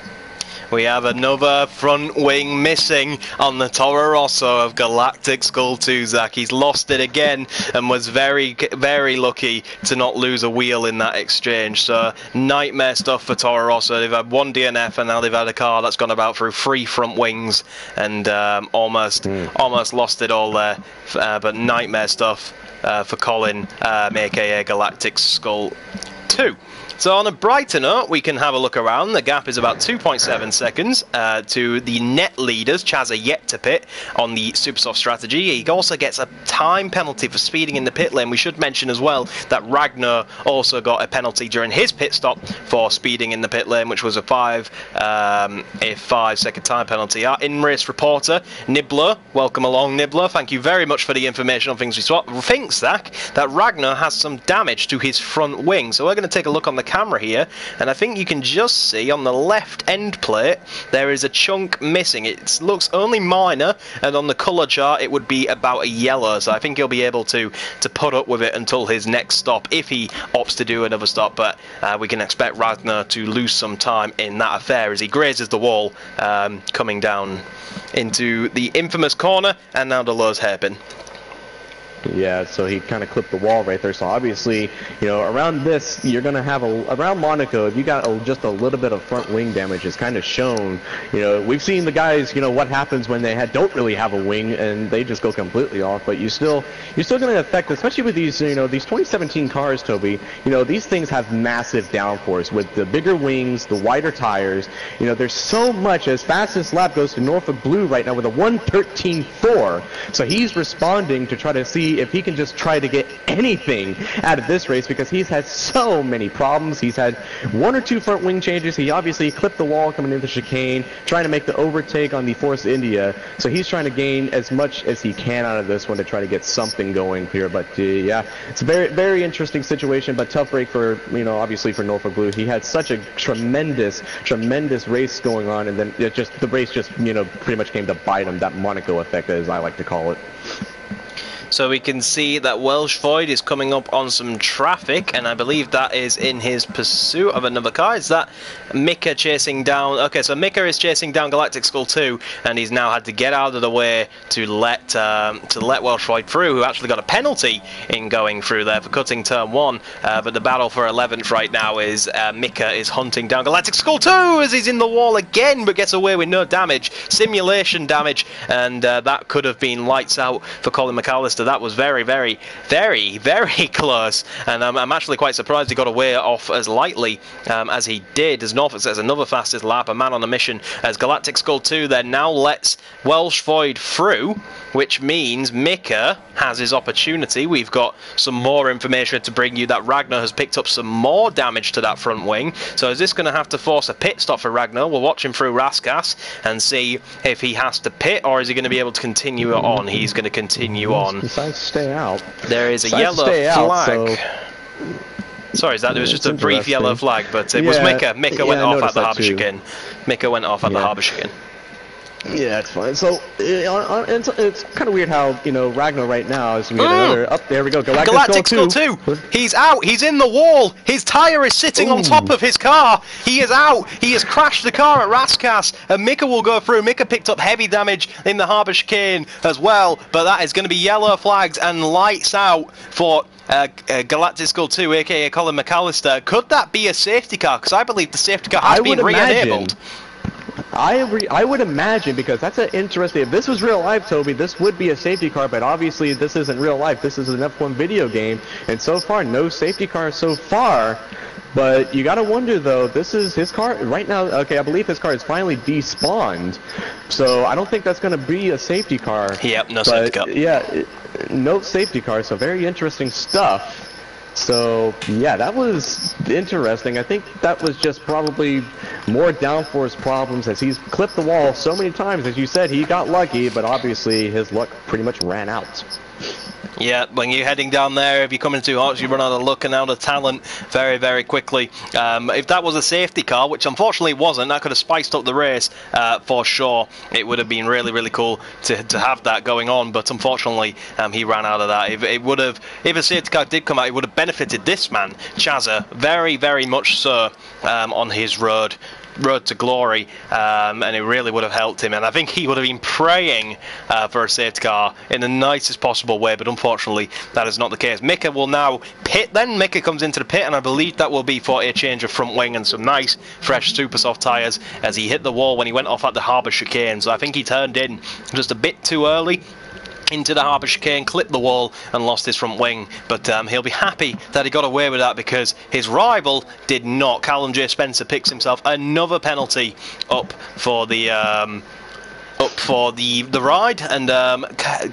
We have another front wing missing on the Toro Rosso of Galactic Skull 2, Zach. He's lost it again and was very lucky to not lose a wheel in that exchange. So nightmare stuff for Toro Rosso. They've had 1 DNF and now they've had a car that's gone about through 3 front wings and almost lost it all there. But nightmare stuff for Colin, aka Galactic Skull 2. So on a brighter note, we can have a look around. The gap is about 2.7 seconds to the net leaders. Chaz are yet to pit on the Supersoft strategy. He also gets a time penalty for speeding in the pit lane. We should mention as well that Ragnar also got a penalty during his pit stop for speeding in the pit lane, which was a 5-second time penalty. Our in-race reporter, Nibbler, welcome along, Nibbler. Thank you very much for the information on things we swap. Thinks, Zach, that Ragnar has some damage to his front wing. So we're going to take a look on the camera here, and I think you can just see on the left end plate there is a chunk missing. It looks only minor, and on the colour chart it would be about a yellow, so I think he'll be able to put up with it until his next stop, if he opts to do another stop. But we can expect Ragnar to lose some time in that affair as he grazes the wall, coming down into the infamous corner, and now the Lowe's hairpin. Yeah, so he kind of clipped the wall right there. So obviously, you know, around this, you're going to have around Monaco, if you got just a little bit of front wing damage, it's kind of shown. You know, we've seen the guys, you know, what happens when they don't really have a wing and they just go completely off. But you're still going to affect, especially with these, you know, these 2017 cars, Toby. You know, these things have massive downforce with the bigger wings, the wider tires. You know, there's so much. As fastest lap goes to Norfolk Blue right now with a 1:13.4. So he's responding to try to see if he can just try to get anything out of this race, because he's had so many problems. He's had 1 or 2 front wing changes. He obviously clipped the wall coming into the chicane, trying to make the overtake on the Force India. So he's trying to gain as much as he can out of this one to try to get something going here. But yeah, it's a very, very interesting situation, but tough break for, you know, obviously for Norfolk Blue. He had such a tremendous race going on, and then the race just, you know, pretty much came to bite him. That Monaco effect, as I like to call it. So we can see that Welsh Void is coming up on some traffic, and I believe that is in his pursuit of another car. Is that Mika chasing down? Okay, so Mika is chasing down Galactic Skull 2, and he's now had to get out of the way to let Welsh Void through, who actually got a penalty in going through there for cutting turn 1. But the battle for 11th right now is Mika is hunting down Galactic Skull 2 as he's in the wall again, but gets away with no damage. Simulation damage, and that could have been lights out for Colin McAllister. That was very, very, very, very close, and I'm actually quite surprised he got away off as lightly as he did, as Norfolk says another fastest lap, a man on a mission, as Galactic Skull 2 then now lets Welsh Void through, which means Mika has his opportunity. We've got some more information to bring you that Ragnar has picked up some more damage to that front wing. So is this going to have to force a pit stop for Ragnar? We'll watch him through Raskas and see if he has to pit, or is he going to be able to continue it on? He's going to continue on. Decides to stay out. There is a yellow flag. Sorry, there was just a brief yellow flag, but it was Mika. Mika went off at the harbour chicane. Mika went off at the harbour chicane. Yeah, it's fine. So it's kind of weird how, you know, Ragnar right now is going to get another. Up there we go. Galactic Skull 2. He's out. He's in the wall. His tyre is sitting on top of his car. He is out. He has crashed the car at Raskas, and Mika will go through. Mika picked up heavy damage in the harbour chicane as well, but that is going to be yellow flags and lights out for Galactic Skull 2, aka Colin McAllister. Could that be a safety car? Because I believe the safety car has been re-enabled. I would imagine, because that's an interesting. If this was real life, Toby, this would be a safety car. But obviously, this isn't real life. This is an F1 video game, and so far, no safety car so far. But you gotta wonder though. This is his car right now. Okay, I believe his car is finally despawned, so I don't think that's gonna be a safety car. Yep, no safety car. Yeah, no safety car. So very interesting stuff. So yeah, that was interesting. I think that was just probably more downforce problems, as he's clipped the wall so many times. As you said, he got lucky, but obviously his luck pretty much ran out. Yeah, when you're heading down there, if you're coming too hot, you run out of luck and out of talent very, very quickly. If that was a safety car, which unfortunately wasn't, that could have spiced up the race for sure. It would have been really, really cool to have that going on, but unfortunately he ran out of that. If a safety car did come out, it would have benefited this man, Chazza, very, very much so on his road to glory, and it really would have helped him, and I think he would have been praying for a safety car in the nicest possible way, but unfortunately that is not the case. Mika will now pit then. Mika comes into the pit, and I believe that will be for a change of front wing and some nice fresh super soft tyres, as he hit the wall when he went off at the harbour chicane. So I think he turned in just a bit too early, into the harbour chicane, clipped the wall and lost his front wing, but he'll be happy that he got away with that because his rival did not. Callum J. Spencer picks himself another penalty up for the ride, and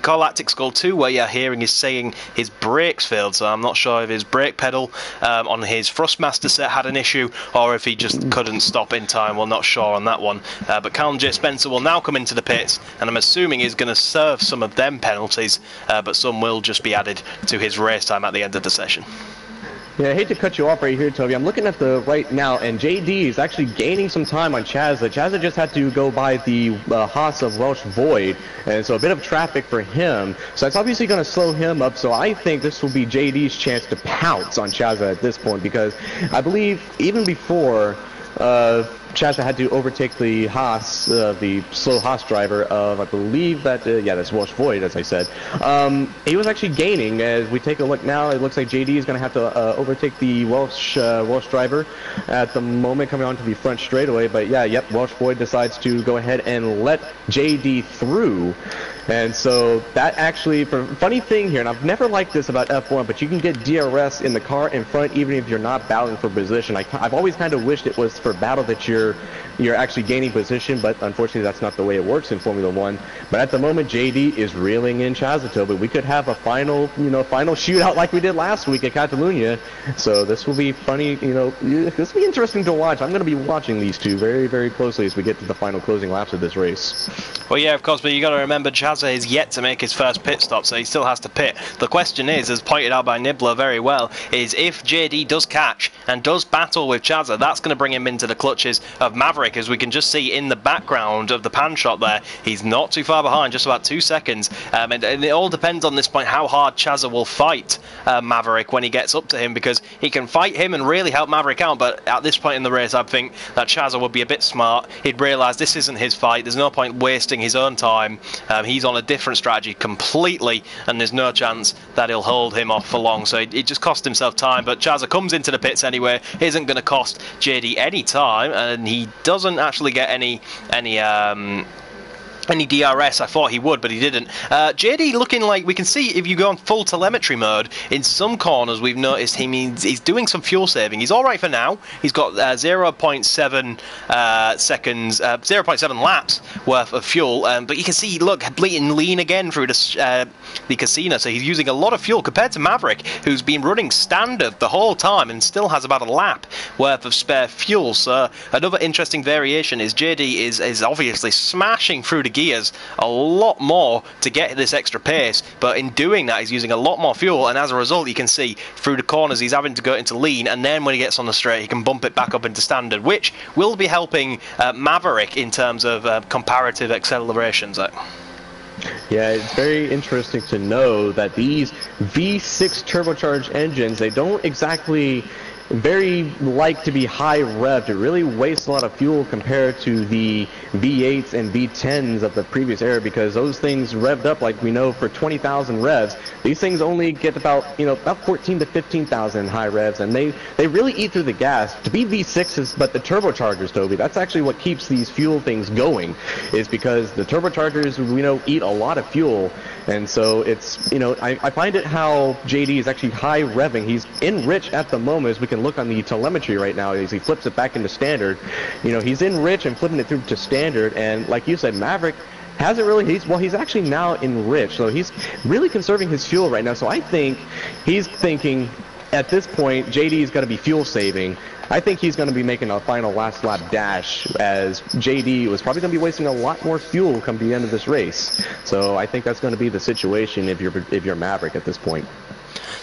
Galactic Skull 2, where you're hearing is saying his brakes failed, so I'm not sure if his brake pedal on his Thrustmaster set had an issue or if he just couldn't stop in time. We're not sure on that one, but Callum J. Spencer will now come into the pits, and I'm assuming he's going to serve some of them penalties, but some will just be added to his race time at the end of the session. Yeah, I hate to cut you off right here, Toby. I'm looking at the right now, and JD is actually gaining some time on Chazza. Chazza just had to go by the Haas of Welsh Void, and so a bit of traffic for him. So that's obviously going to slow him up. So I think this will be JD's chance to pounce on Chazza at this point, because I believe even before Chazza had to overtake the Haas, the slow Haas driver of, I believe that, yeah, that's Welsh Void, as I said. He was actually gaining. As we take a look now, it looks like JD is going to have to overtake the Welsh driver at the moment, coming onto the front straightaway. But yeah, yep, Welsh Void decides to go ahead and let JD through. And so that actually, funny thing here, and I've never liked this about F1, but you can get DRS in the car in front even if you're not battling for position. I've always kind of wished it was for battle that you're actually gaining position, but unfortunately that's not the way it works in Formula 1. But at the moment, JD is reeling in Chazza, but we could have a final shootout like we did last week at Catalunya. So this will be funny, this will be interesting to watch. I'm going to be watching these two very, very closely as we get to the final closing laps of this race. Well, yeah, of course, but you got to remember Chazza is yet to make his first pit stop, so he still has to pit. The question is, as pointed out by Nibbler very well, is if JD does catch and does battle with Chazza, that's going to bring him into the clutches of Maverick, as we can just see in the background of the pan shot there. He's not too far behind, just about 2 seconds, and it all depends on this point how hard Chazza will fight Maverick when he gets up to him, because he can fight him and really help Maverick out, but at this point in the race I think that Chazza would be a bit smart. He'd realise this isn't his fight, there's no point wasting his own time. He's on a different strategy completely, and there's no chance that he'll hold him off for long, so it just cost himself time. But Chazza comes into the pits anyway, isn't going to cost JD any time, and he doesn't actually get any DRS. I thought he would, but he didn't. JD looking like, we can see if you go on full telemetry mode, in some corners we've noticed he's doing some fuel saving. He's alright for now. He's got 0.7 seconds, 0.7 laps worth of fuel, but you can see, look, bleeding lean again through the casino, so he's using a lot of fuel compared to Maverick, who's been running standard the whole time and still has about a lap worth of spare fuel. So another interesting variation is JD is obviously smashing through the gears a lot more to get this extra pace, but in doing that he's using a lot more fuel, and as a result you can see through the corners he's having to go into lean, and then when he gets on the straight he can bump it back up into standard, which will be helping Maverick in terms of comparative accelerations. Yeah, it's very interesting to know that these V6 turbocharged engines, they don't exactly very like to be high revved. It really wastes a lot of fuel compared to the V8s and V10s of the previous era, because those things revved up, like we know, for 20,000 revs. These things only get about 14 to 15,000 high revs, and they really eat through the gas. To be V6s, but the turbochargers, Toby, that's actually what keeps these fuel things going, is because the turbochargers, eat a lot of fuel. And so it's, I find it how JD is actually high revving. He's in rich at the moment, as we can look on the telemetry right now as he flips it back into standard. He's in rich and flipping it through to standard, and like you said, Maverick hasn't really, he's actually now in rich, so he's really conserving his fuel right now. So I think he's thinking at this point JD's got to be fuel saving. I think he's going to be making a final last lap dash, as JD was probably going to be wasting a lot more fuel come the end of this race. So I think that's going to be the situation if you're Maverick at this point.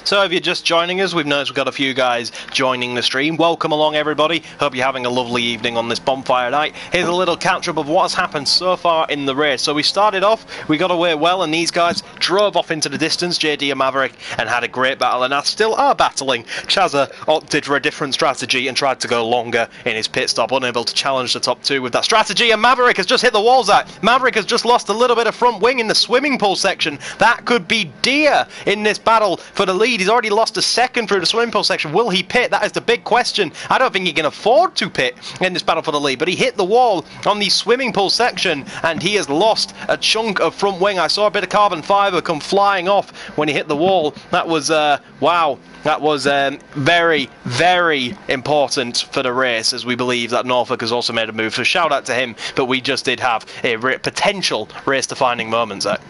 So if you're just joining us, we've noticed we've got a few guys joining the stream. Welcome along, everybody. Hope you're having a lovely evening on this bonfire night. Here's a little catch-up of what's happened so far in the race. So we started off, we got away well, and these guys drove off into the distance, JD and Maverick, and had a great battle, and now still are battling. Chazza opted for a different strategy and tried to go longer in his pit stop, unable to challenge the top two with that strategy, and Maverick has just hit the walls out. Maverick has just lost a little bit of front wing in the swimming pool section. That could be dear in this battle for for the lead. He's already lost a second through the swimming pool section. Will he pit? That is the big question. I don't think he can afford to pit in this battle for the lead, but he hit the wall on the swimming pool section, and he has lost a chunk of front wing. I saw a bit of carbon fibre come flying off when he hit the wall. That was, wow. That was very, very important for the race, as we believe that Norfolk has also made a move. So shout out to him, but we just did have a potential race-defining moment, Zach.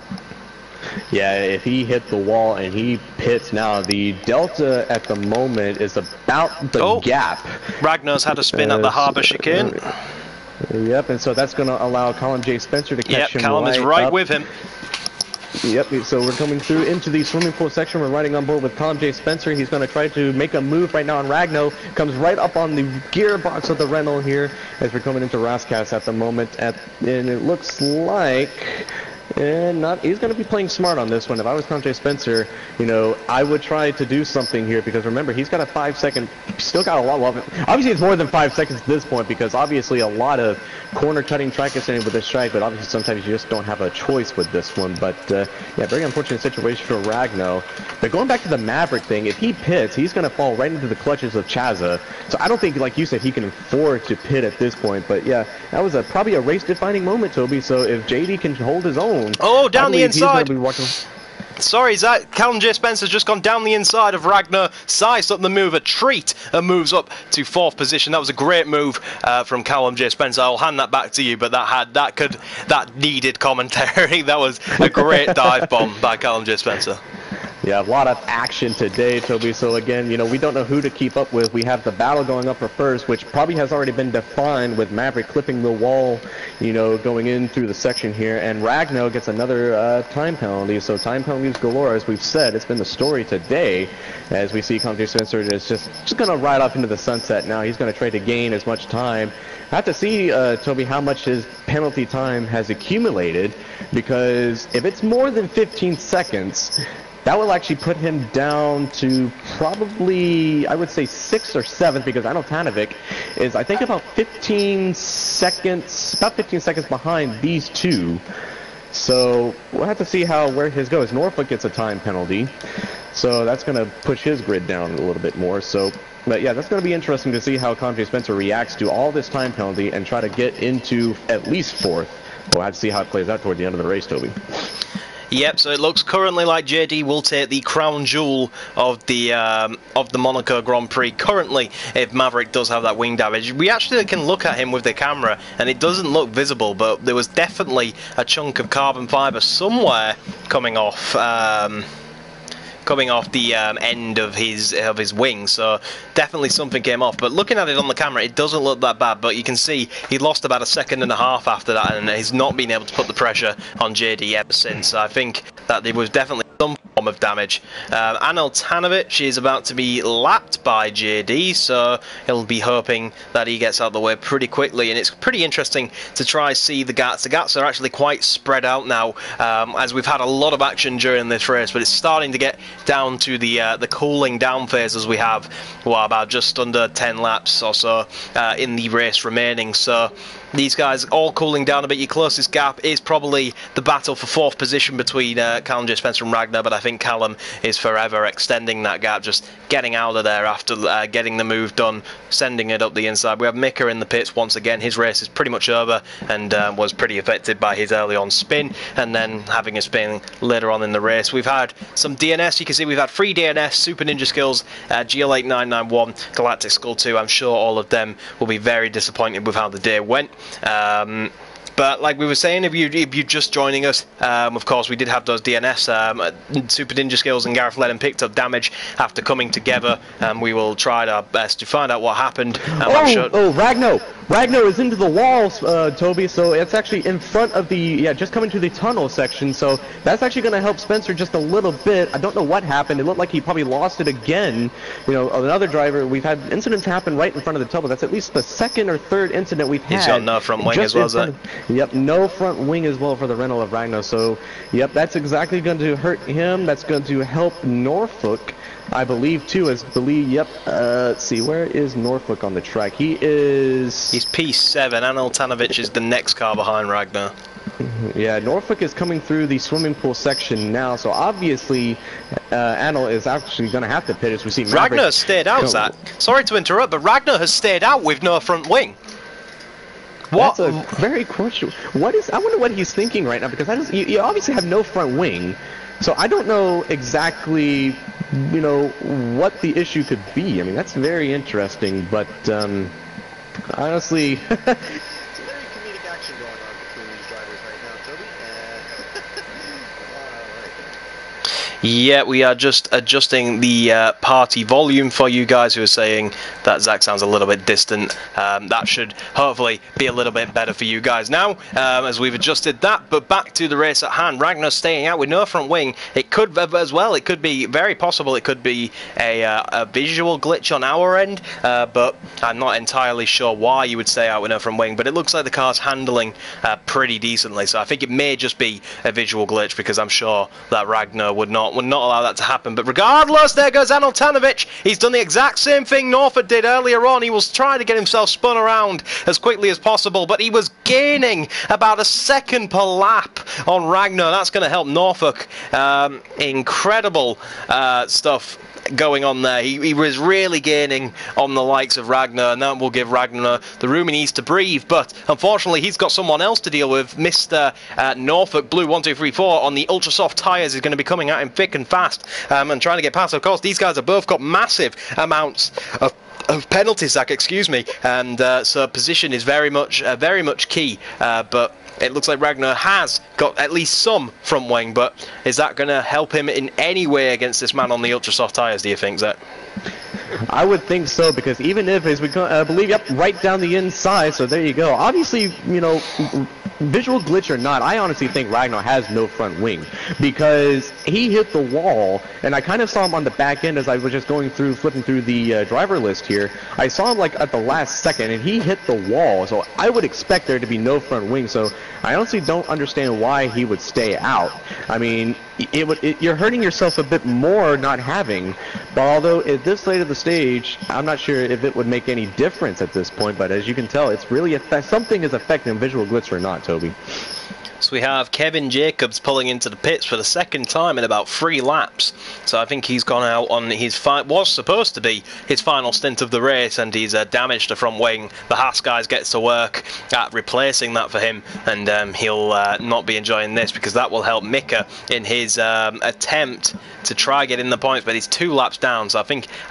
Yeah, if he hit the wall and he pits now, the delta at the moment is about the gap. Ragnar's had a spin at the harbour chicane. Yep, and so that's going to allow Callum J. Spencer to catch him. Yep, Callum is right with him. Yep, so we're coming through into the swimming pool section. We're riding on board with Callum J. Spencer. He's going to try to make a move right now on Ragno. Comes right up on the gearbox of the Renault here as we're coming into Rascas at the moment. And it looks like... he's going to be playing smart on this one. If I was Callum J. Spencer, you know, I would try to do something here because remember, he's got a 5-second, still got a lot of, obviously it's more than 5 seconds at this point because obviously a lot of corner cutting track extending with this strike, but obviously sometimes you just don't have a choice with this one. But yeah, very unfortunate situation for Ragno. But going back to the Maverick thing, if he pits, he's going to fall right into the clutches of Chaza. So I don't think, like you said, he can afford to pit at this point. But yeah, that was probably a race-defining moment, Toby. So if JD can hold his own, down the inside. Sorry, Zach. Callum J. Spencer's just gone down the inside of Ragnar, sized up the move, a treat, and moves up to 4th position. That was a great move from Callum J. Spencer. I'll hand that back to you, but that needed commentary. That was a great dive bomb by Callum J. Spencer. Yeah, a lot of action today, Toby. So again, you know, we don't know who to keep up with. We have the battle going up for first, which probably has already been defined with Maverick clipping the wall, you know, going in through the section here. And Ragno gets another time penalty. So time penalties galore, as we've said. It's been the story today, as we see Callum J. Spencer is just going to ride off into the sunset now. He's going to try to gain as much time. I have to see, Toby, how much his penalty time has accumulated, because if it's more than 15 seconds... that will actually put him down to probably, I would say, 6th or 7th, because I know Tanovic is, I think, about 15 seconds behind these two. So we'll have to see where his goes. Norfolk gets a time penalty, so that's going to push his grid down a little bit more. So, but yeah, that's going to be interesting to see how Callum J. Spencer reacts to all this time penalty and try to get into at least 4th. We'll have to see how it plays out toward the end of the race, Toby. Yep, so it looks currently like JD will take the crown jewel of the Monaco Grand Prix currently if Maverick does have that wing damage. We actually can look at him with the camera and it doesn't look visible, but there was definitely a chunk of carbon fibre somewhere coming off the end of his wing, so definitely something came off. But looking at it on the camera, it doesn't look that bad, but you can see he lost about 1.5 seconds after that, and he's not been able to put the pressure on JD ever since. I think that there was definitely some form of damage. Anil Tanovic is about to be lapped by JD, so he'll be hoping that he gets out of the way pretty quickly. And it's pretty interesting to try see the gats. The gats are actually quite spread out now, as we've had a lot of action during this race, but it's starting to get down to the cooling down phase, as we have about just under 10 laps or so in the race remaining. So these guys all cooling down a bit. Your closest gap is probably the battle for 4th position between Callum J. Spencer and Ragnar, but I think Callum is forever extending that gap, just getting out of there after getting the move done, sending it up the inside. We have Mika in the pits once again. His race is pretty much over and was pretty affected by his early on spin and then having a spin later on in the race. We've had some DNS. You can see we've had 3 DNS, Super Ninja Skills, GL8991, Galactic Skull 2. I'm sure all of them will be very disappointed with how the day went. But like we were saying, if you're just joining us, of course we did have those DNS. Super Ninja Skills and Gareth Lennon picked up damage after coming together, and we will try our best to find out what happened. Ragno is into the walls, Toby, so it's actually in front of the, just coming to the tunnel section, so that's actually going to help Spencer just a little bit. I don't know what happened. It looked like he probably lost it again. You know, another driver, we've had incidents happen right in front of the tunnel. That's at least the 2nd or 3rd incident we've had. He's got no front wing as well, is that? Yep, no front wing as well for the Renault of Ragno, so, yep, that's exactly going to hurt him. That's going to help Norfolk, I believe, too, let's see, where is Norfolk on the track? He's P7. Anil Tanovic is the next car behind Ragnar. Yeah, Norfolk is coming through the swimming pool section now, so obviously Anil is actually going to have to pit as we see Maverick. Ragnar stayed out, Zach. Sorry to interrupt, but Ragnar has stayed out with no front wing. What? That's a very question. What is? I wonder what he's thinking right now, because you obviously have no front wing, so I don't know exactly, you know, what the issue could be. I mean, that's very interesting, but honestly. Yeah, we are just adjusting the party volume for you guys who are saying that Zach sounds a little bit distant. That should hopefully be a little bit better for you guys now, as we've adjusted that. But back to the race at hand. Ragnar staying out with no front wing. It could, as well, it could be very possible it could be a visual glitch on our end, but I'm not entirely sure why you would stay out with no front wing. But it looks like the car's handling pretty decently, so I think it may just be a visual glitch, because I'm sure that Ragnar would not allow that to happen. But regardless, there goes Anil Tanovic. He's done the exact same thing Norfolk did earlier on. He was trying to get himself spun around as quickly as possible, but he was gaining about a second per lap on Ragnar. That's going to help Norfolk. Incredible stuff going on there. He was really gaining on the likes of Ragnar, and that will give Ragnar the room he needs to breathe. But unfortunately, he's got someone else to deal with. Mr. Norfolk Blue 1234 on the ultra soft tyres is going to be coming at him thick and fast, and trying to get past. Of course, these guys have both got massive amounts of penalties, Zach, excuse me, and so position is very much key, but it looks like Ragnar has got at least some front wing. But is that going to help him in any way against this man on the ultra soft tyres, do you think, Zach? I would think so, because even if, as we believe, yep, right down the inside, so there you go. Obviously, you know, visual glitch or not, I honestly think Ragnar has no front wing, because he hit the wall, and I kind of saw him on the back end as I was just flipping through the driver list here. I saw him like at the last second, and he hit the wall, so I would expect there to be no front wing, so I honestly don't understand why he would stay out. I mean, you're hurting yourself a bit more not having, but although at this late of the stage, I'm not sure if it would make any difference at this point, but as you can tell, it's really something is affecting visual glitch or not, Toby. So we have Kevin Jacobs pulling into the pits for the second time in about 3 laps. So I think he's gone out on his was supposed to be his final stint of the race, and he's damaged the front wing. The Haas guys gets to work at replacing that for him, and he'll not be enjoying this, because that will help Mika in his attempt to try get in the points, but he's 2 laps down, so I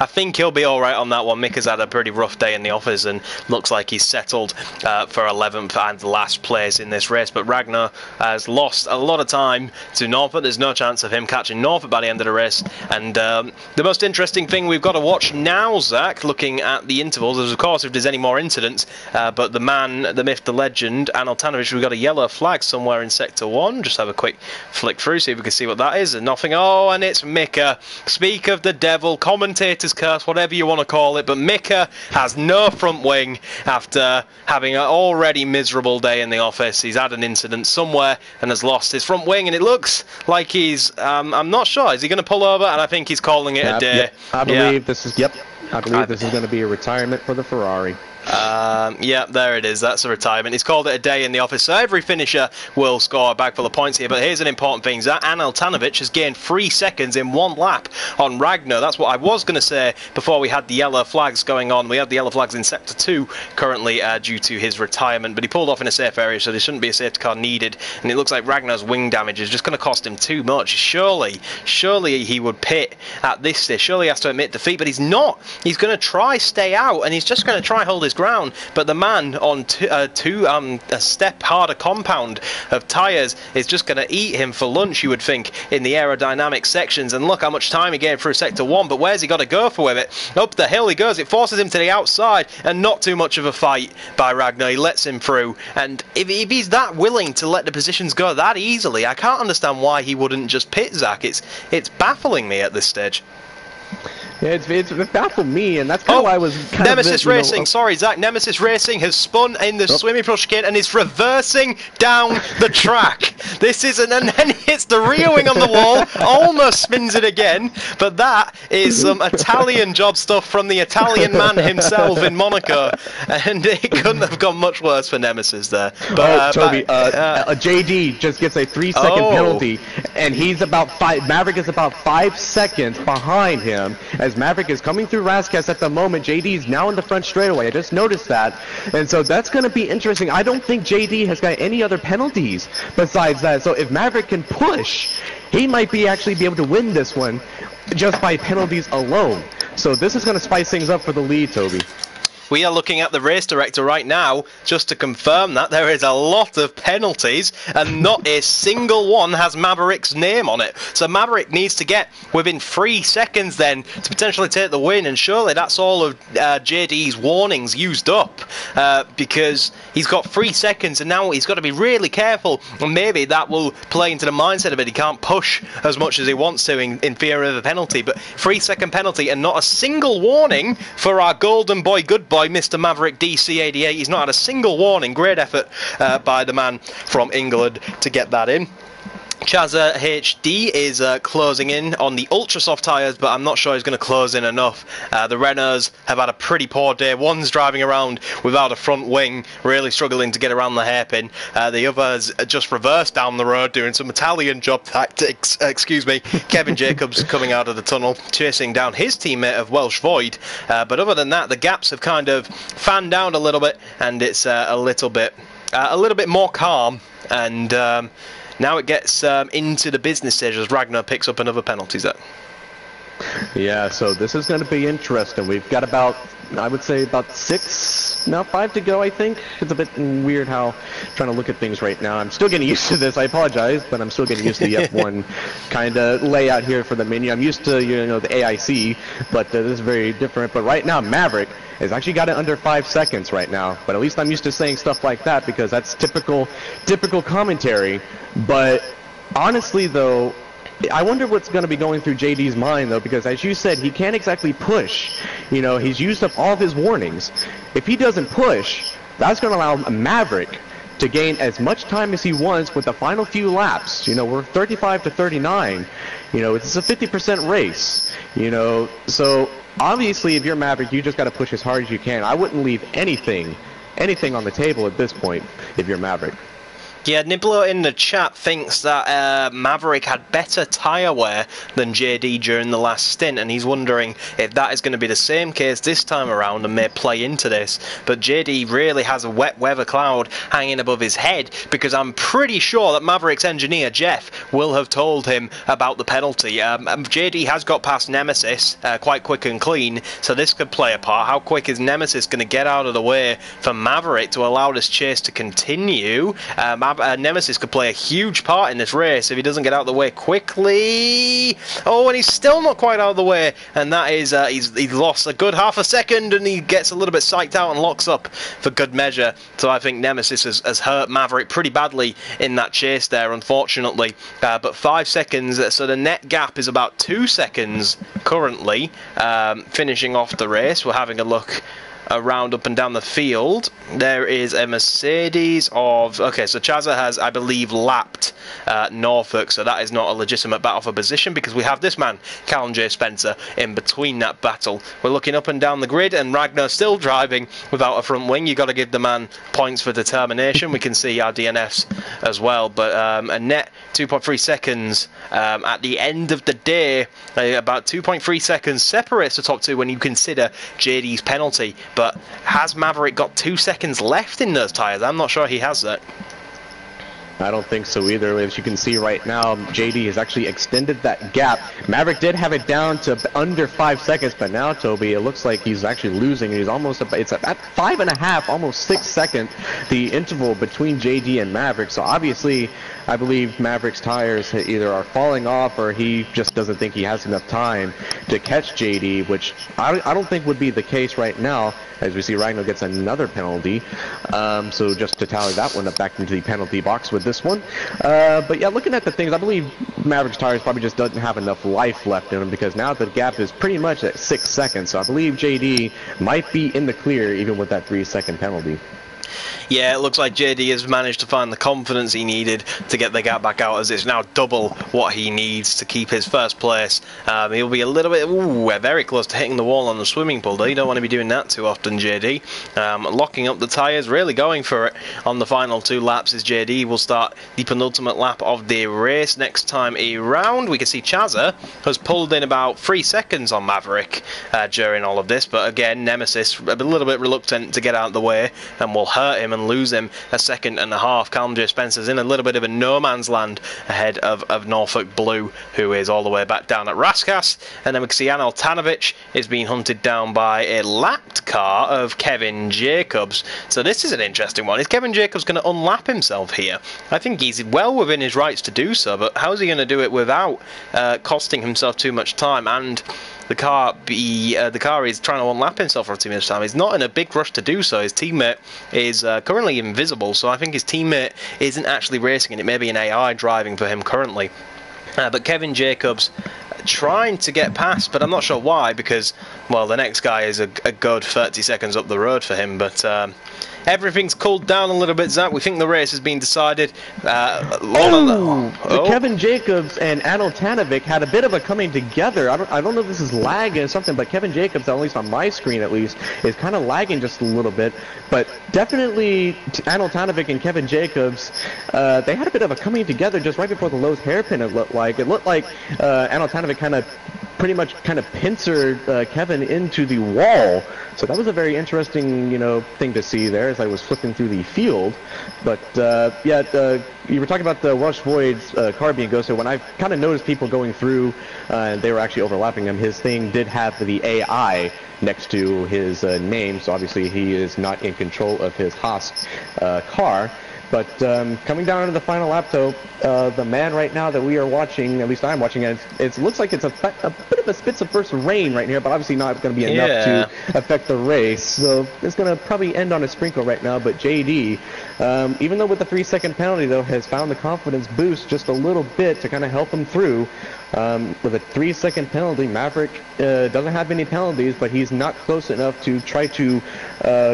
think he'll be all right on that one. Mika's had a pretty rough day in the office and looks like he's settled for 11th and last place in this race. But Ragnar has lost a lot of time to Norfolk. There's no chance of him catching Norfolk by the end of the race. And the most interesting thing we've got to watch now, Zach, looking at the intervals, is of course if there's any more incidents, but the man, the myth, the legend, Anil Tanovic, we've got a yellow flag somewhere in sector 1. Just have a quick flick through, see if we can see what that is, and nothing. Oh, and it's Mika. Speak of the devil, commentator's curse, whatever you want to call it, but Mika has no front wing after having an already miserable day in the office. He's had an incident somewhere and has lost his front wing, and it looks like he's I'm not sure, is he going to pull over? And I think he's calling it a day. Yep. I believe this is going to be a retirement for the Ferrari. Yeah, there it is. That's a retirement. He's called it a day in the office. So every finisher will score a bag full of points here. But here's an important thing. Anil Tanovic has gained 3 seconds in 1 lap on Ragnar. That's what I was going to say before we had the yellow flags going on. We have the yellow flags in sector 2 currently due to his retirement. But he pulled off in a safe area, so there shouldn't be a safety car needed. And it looks like Ragnar's wing damage is just going to cost him too much. Surely he would pit at this stage. Surely he has to admit defeat, but he's not. He's going to try stay out, and he's just going to try hold his ground. But the man on a step harder compound of tyres is just going to eat him for lunch, you would think, in the aerodynamic sections. And look how much time he gained through sector 1, but where's he got to go for with it? Up the hill he goes. It forces him to the outside, and not too much of a fight by Ragnar. He lets him through, and if he's that willing to let the positions go that easily, I can't understand why he wouldn't just pit, Zach. It's baffling me at this stage. It's baffled me, and that's kind of why I was kind Nemesis Racing, sorry Zach, Nemesis Racing has spun in the swimming pool chicane and is reversing down the track. This is and then hits the rear wing on the wall, almost spins it again, but that is some Italian job stuff from the Italian man himself in Monaco, and it couldn't have gone much worse for Nemesis there. But, Toby, JD just gets a 3-second penalty, and he's about Maverick is about 5 seconds behind him, as Maverick is coming through Rascas at the moment. JD is now in the front straightaway. I just noticed that. And so that's going to be interesting. I don't think JD has got any other penalties besides that. So if Maverick can push, he might actually be able to win this one just by penalties alone. So this is going to spice things up for the lead, Toby. We are looking at the race director right now just to confirm that there is a lot of penalties and not a single one has Maverick's name on it. So Maverick needs to get within 3 seconds then to potentially take the win, and surely that's all of JD's warnings used up, because he's got 3 seconds and now he's got to be really careful, and maybe that will play into the mindset of it. He can't push as much as he wants to in fear of a penalty, but 3-second penalty and not a single warning for our golden boy, good boy, Mr. Maverick DC88. He's not had a single warning. Great effort by the man from England to get that in. Chazza HD is closing in on the ultra soft tyres, but I'm not sure he's going to close in enough. The Renaults have had a pretty poor day. One's driving around without a front wing, really struggling to get around the hairpin. The other's just reversed down the road doing some Italian job tactics. Excuse me. Kevin Jacobs coming out of the tunnel, chasing down his teammate of Welsh Void. But other than that, the gaps have kind of fanned out a little bit, and it's a little bit more calm. And now it gets into the business stage as Ragnar picks up another penalty set. Yeah, so this is going to be interesting. We've got about, I would say, about 5 to go, I think. It's a bit weird how trying to look at things right now. I'm still getting used to this. I apologize, but I'm still getting used to the F1 kind of layout here for the menu. I'm used to, the AIC, but this is very different. But right now, Maverick has actually got it under 5 seconds right now. But at least I'm used to saying stuff like that because that's typical commentary. But honestly, though, I wonder what's going to be going through JD's mind, though, because as you said, he can't exactly push. He's used up all of his warnings. If he doesn't push, that's going to allow Maverick to gain as much time as he wants with the final few laps. We're 35 to 39. It's a 50% race. So obviously, if you're Maverick, you just got to push as hard as you can. I wouldn't leave anything on the table at this point if you're Maverick. Yeah, Niblo in the chat thinks that Maverick had better tyre wear than JD during the last stint, and he's wondering if that is going to be the same case this time around and may play into this. But JD really has a wet weather cloud hanging above his head, because I'm pretty sure that Maverick's engineer, Jeff, will have told him about the penalty. JD has got past Nemesis quite quick and clean, so this could play a part. How quick is Nemesis going to get out of the way for Maverick to allow this chase to continue? Nemesis could play a huge part in this race if he doesn't get out of the way quickly. Oh, and he's still not quite out of the way, and that is he's lost a good half a second, and he gets a little bit psyched out and locks up for good measure. So I think Nemesis has hurt Maverick pretty badly in that chase there, unfortunately. But 5 seconds, so the net gap is about 2 seconds currently. Finishing off the race, we're having a look around up and down the field. There is a Mercedes of... Okay, so Chazza has, I believe, lapped Norfolk, so that is not a legitimate battle for position because we have this man, Callum J. Spencer, in between that battle. We're looking up and down the grid, and Ragnar still driving without a front wing. You've got to give the man points for determination. We can see our DNFs as well, but a net 2.3 seconds at the end of the day. About 2.3 seconds separates the top two when you consider JD's penalty. But has Maverick got 2 seconds left in those tyres? I'm not sure he has that. I don't think so either. As you can see right now, JD has actually extended that gap. Maverick did have it down to under 5 seconds, but now, Toby, it looks like he's actually losing. He's almost, it's at 5.5, almost 6 seconds, the interval between JD and Maverick. So obviously, I believe Maverick's tires either are falling off or he just doesn't think he has enough time to catch JD, which I don't think would be the case right now, as we see Ragnar gets another penalty. So just to tally that one up back into the penalty box with this one. But yeah, looking at the things, I believe Maverick's tires probably just doesn't have enough life left in them, because now the gap is pretty much at 6 seconds. So I believe JD might be in the clear even with that 3-second penalty. Yeah, it looks like JD has managed to find the confidence he needed to get the gap back out, as it's now double what he needs to keep his first place. He'll be a little bit, very close to hitting the wall on the swimming pool, though. You don't want to be doing that too often, JD. Locking up the tyres, really going for it on the final 2 laps as JD will start the penultimate lap of the race next time around. We can see Chazza has pulled in about 3 seconds on Maverick during all of this, but again, Nemesis a little bit reluctant to get out of the way and will hurt him and lose him a 1.5 seconds. Callum J. Spencer's in a little bit of a no man's land ahead of Norfolk Blue, who is all the way back down at Raskas. And then we can see Anil Tanovic is being hunted down by a lapped car of Kevin Jacobs. So this is an interesting one. Is Kevin Jacobs going to unlap himself here? I think he's well within his rights to do so, but how's he going to do it without costing himself too much time? And the car is trying to unlap himself for 2 minutes time. He's not in a big rush to do so. His teammate is currently invisible, so I think his teammate isn't actually racing, and it may be an AI driving for him currently. But Kevin Jacobs trying to get past, but I'm not sure why, because, well, the next guy is a good 30 seconds up the road for him, but everything's cooled down a little bit, Zach. We think the race has been decided. Kevin Jacobs and Anil Tanovic had a bit of a coming together. I don't know if this is lagging or something, but Kevin Jacobs, at least on my screen at least, is kind of lagging just a little bit. But definitely Anil Tanovic and Kevin Jacobs, they had a bit of a coming together just right before the Lowe's hairpin, it looked like. It looked like Anil Tanovic pretty much pincered Kevin into the wall. So that was a very interesting, thing to see there as I was flipping through the field. But you were talking about the Rush Void's car being ghosted. When I kind of noticed people going through, they were actually overlapping him. His thing did have the AI next to his name, so obviously he is not in control of his Haas car. But coming down to the final lap, though, the man right now that we are watching, at least I'm watching, it looks like it's a bit of a spits of first rain right here, but obviously not going to be enough to affect the race. So it's going to probably end on a sprinkle right now. But JD, even though with the 3-second penalty, though, has found the confidence boost just a little bit to kind of help him through. With a 3-second penalty, Maverick doesn't have any penalties, but he's not close enough to try to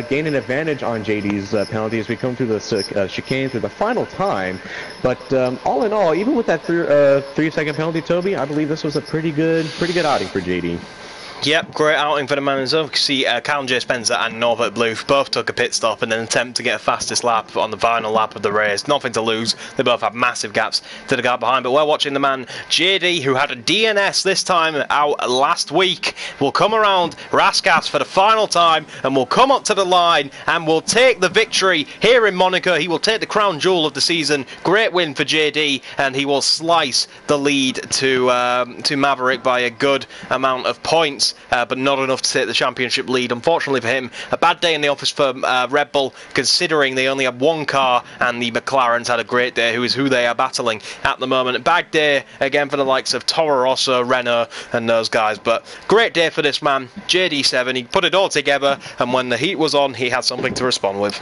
gain an advantage on JD's penalty as we come through the chicane through the final time. But all in all, even with that 3-second penalty, Toby, I believe this was a pretty good outing for JD. Yep, great outing for the man himself. You can see Callum J. Spencer and Norfolk Blue both took a pit stop and then attempt to get a fastest lap on the final lap of the race. Nothing to lose. They both have massive gaps to the guy behind. But we're watching the man JD, who had a DNS this time out last week, will come around Raskas for the final time and will come up to the line and will take the victory here in Monaco. He will take the crown jewel of the season. Great win for JD, and he will slice the lead to Maverick by a good amount of points. But not enough to take the championship lead. Unfortunately for him, a bad day in the office for Red Bull, considering they only have one car and the McLarens had a great day, who is who they are battling at the moment. Bad day again for the likes of Toro Rosso, Renault and those guys, but great day for this man, JD7. He put it all together, and when the heat was on, he had something to respond with.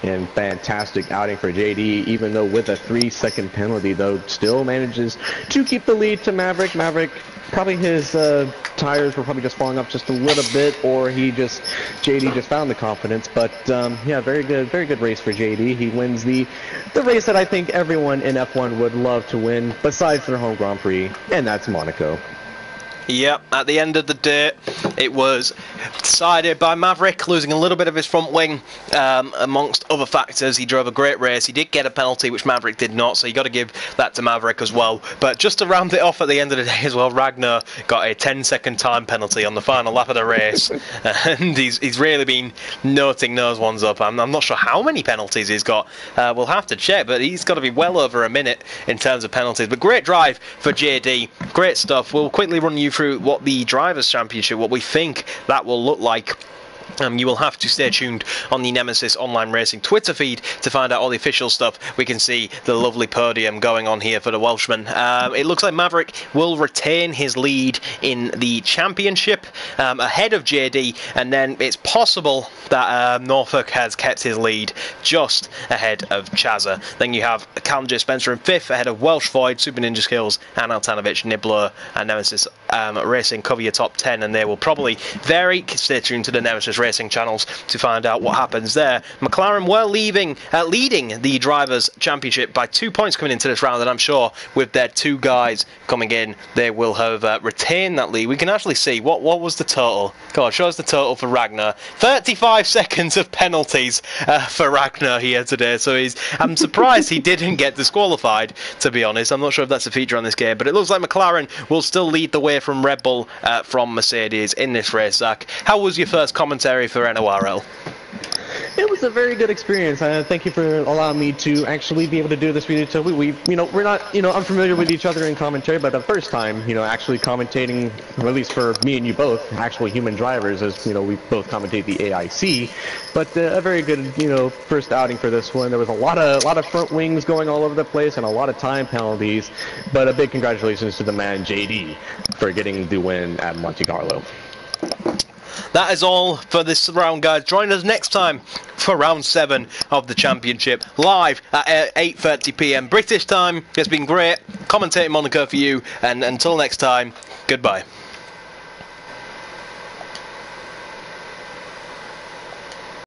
And fantastic outing for JD, even though with a 3-second penalty, though, still manages to keep the lead to Maverick. Maverick, probably his tires were probably just falling off just a little bit, or JD just found the confidence. But yeah, very good race for JD. He wins the race that I think everyone in F1 would love to win, besides their home Grand Prix, and that's Monaco. Yep, at the end of the day, it was decided by Maverick losing a little bit of his front wing, amongst other factors. He drove a great race. He did get a penalty, which Maverick did not, so you got to give that to Maverick as well. But just to round it off at the end of the day as well, Ragnar got a 10-second time penalty on the final lap of the race, and he's really been noting those ones up. I'm not sure how many penalties he's got. We'll have to check, but he's got to be well over a minute in terms of penalties. But great drive for JD. Great stuff. We'll quickly run you through what the Drivers' Championship, what we think that will look like You will have to stay tuned on the Nemesis Online Racing Twitter feed to find out all the official stuff. We can see the lovely podium going on here for the Welshman. It looks like Maverick will retain his lead in the championship ahead of JD, and then it's possible that Norfolk has kept his lead just ahead of Chaza. Then you have Callum J. Spencer in 5th ahead of Welsh Void, Super Ninja Skills, and Altanovic, Nibbler, and Nemesis Racing cover your top 10, and they will probably vary. Stay tuned to the Nemesis Racing channels to find out what happens there. McLaren were leading the Drivers' Championship by 2 points coming into this round, and I'm sure with their 2 guys coming in, they will have retained that lead. We can actually see what was the total. God, show us the total for Ragnar. 35 seconds of penalties for Ragnar here today, so I'm surprised he didn't get disqualified, to be honest. I'm not sure if that's a feature on this game, but it looks like McLaren will still lead the way from Red Bull from Mercedes in this race. Zach, how was your first commentary for NORL? It was a very good experience. Thank you for allowing me to actually be able to do this with you. So we're not, unfamiliar with each other in commentary, but the first time, actually commentating, or at least for me and you both, actually human drivers, as, we both commentate the AIC. But a very good, first outing for this one. There was a lot of front wings going all over the place and a lot of time penalties. But a big congratulations to the man JD for getting the win at Monte Carlo. That is all for this round, guys. Join us next time for round 7 of the championship, live at 8:30 p.m. British time. It's been great commentating Monaco for you, and until next time, goodbye.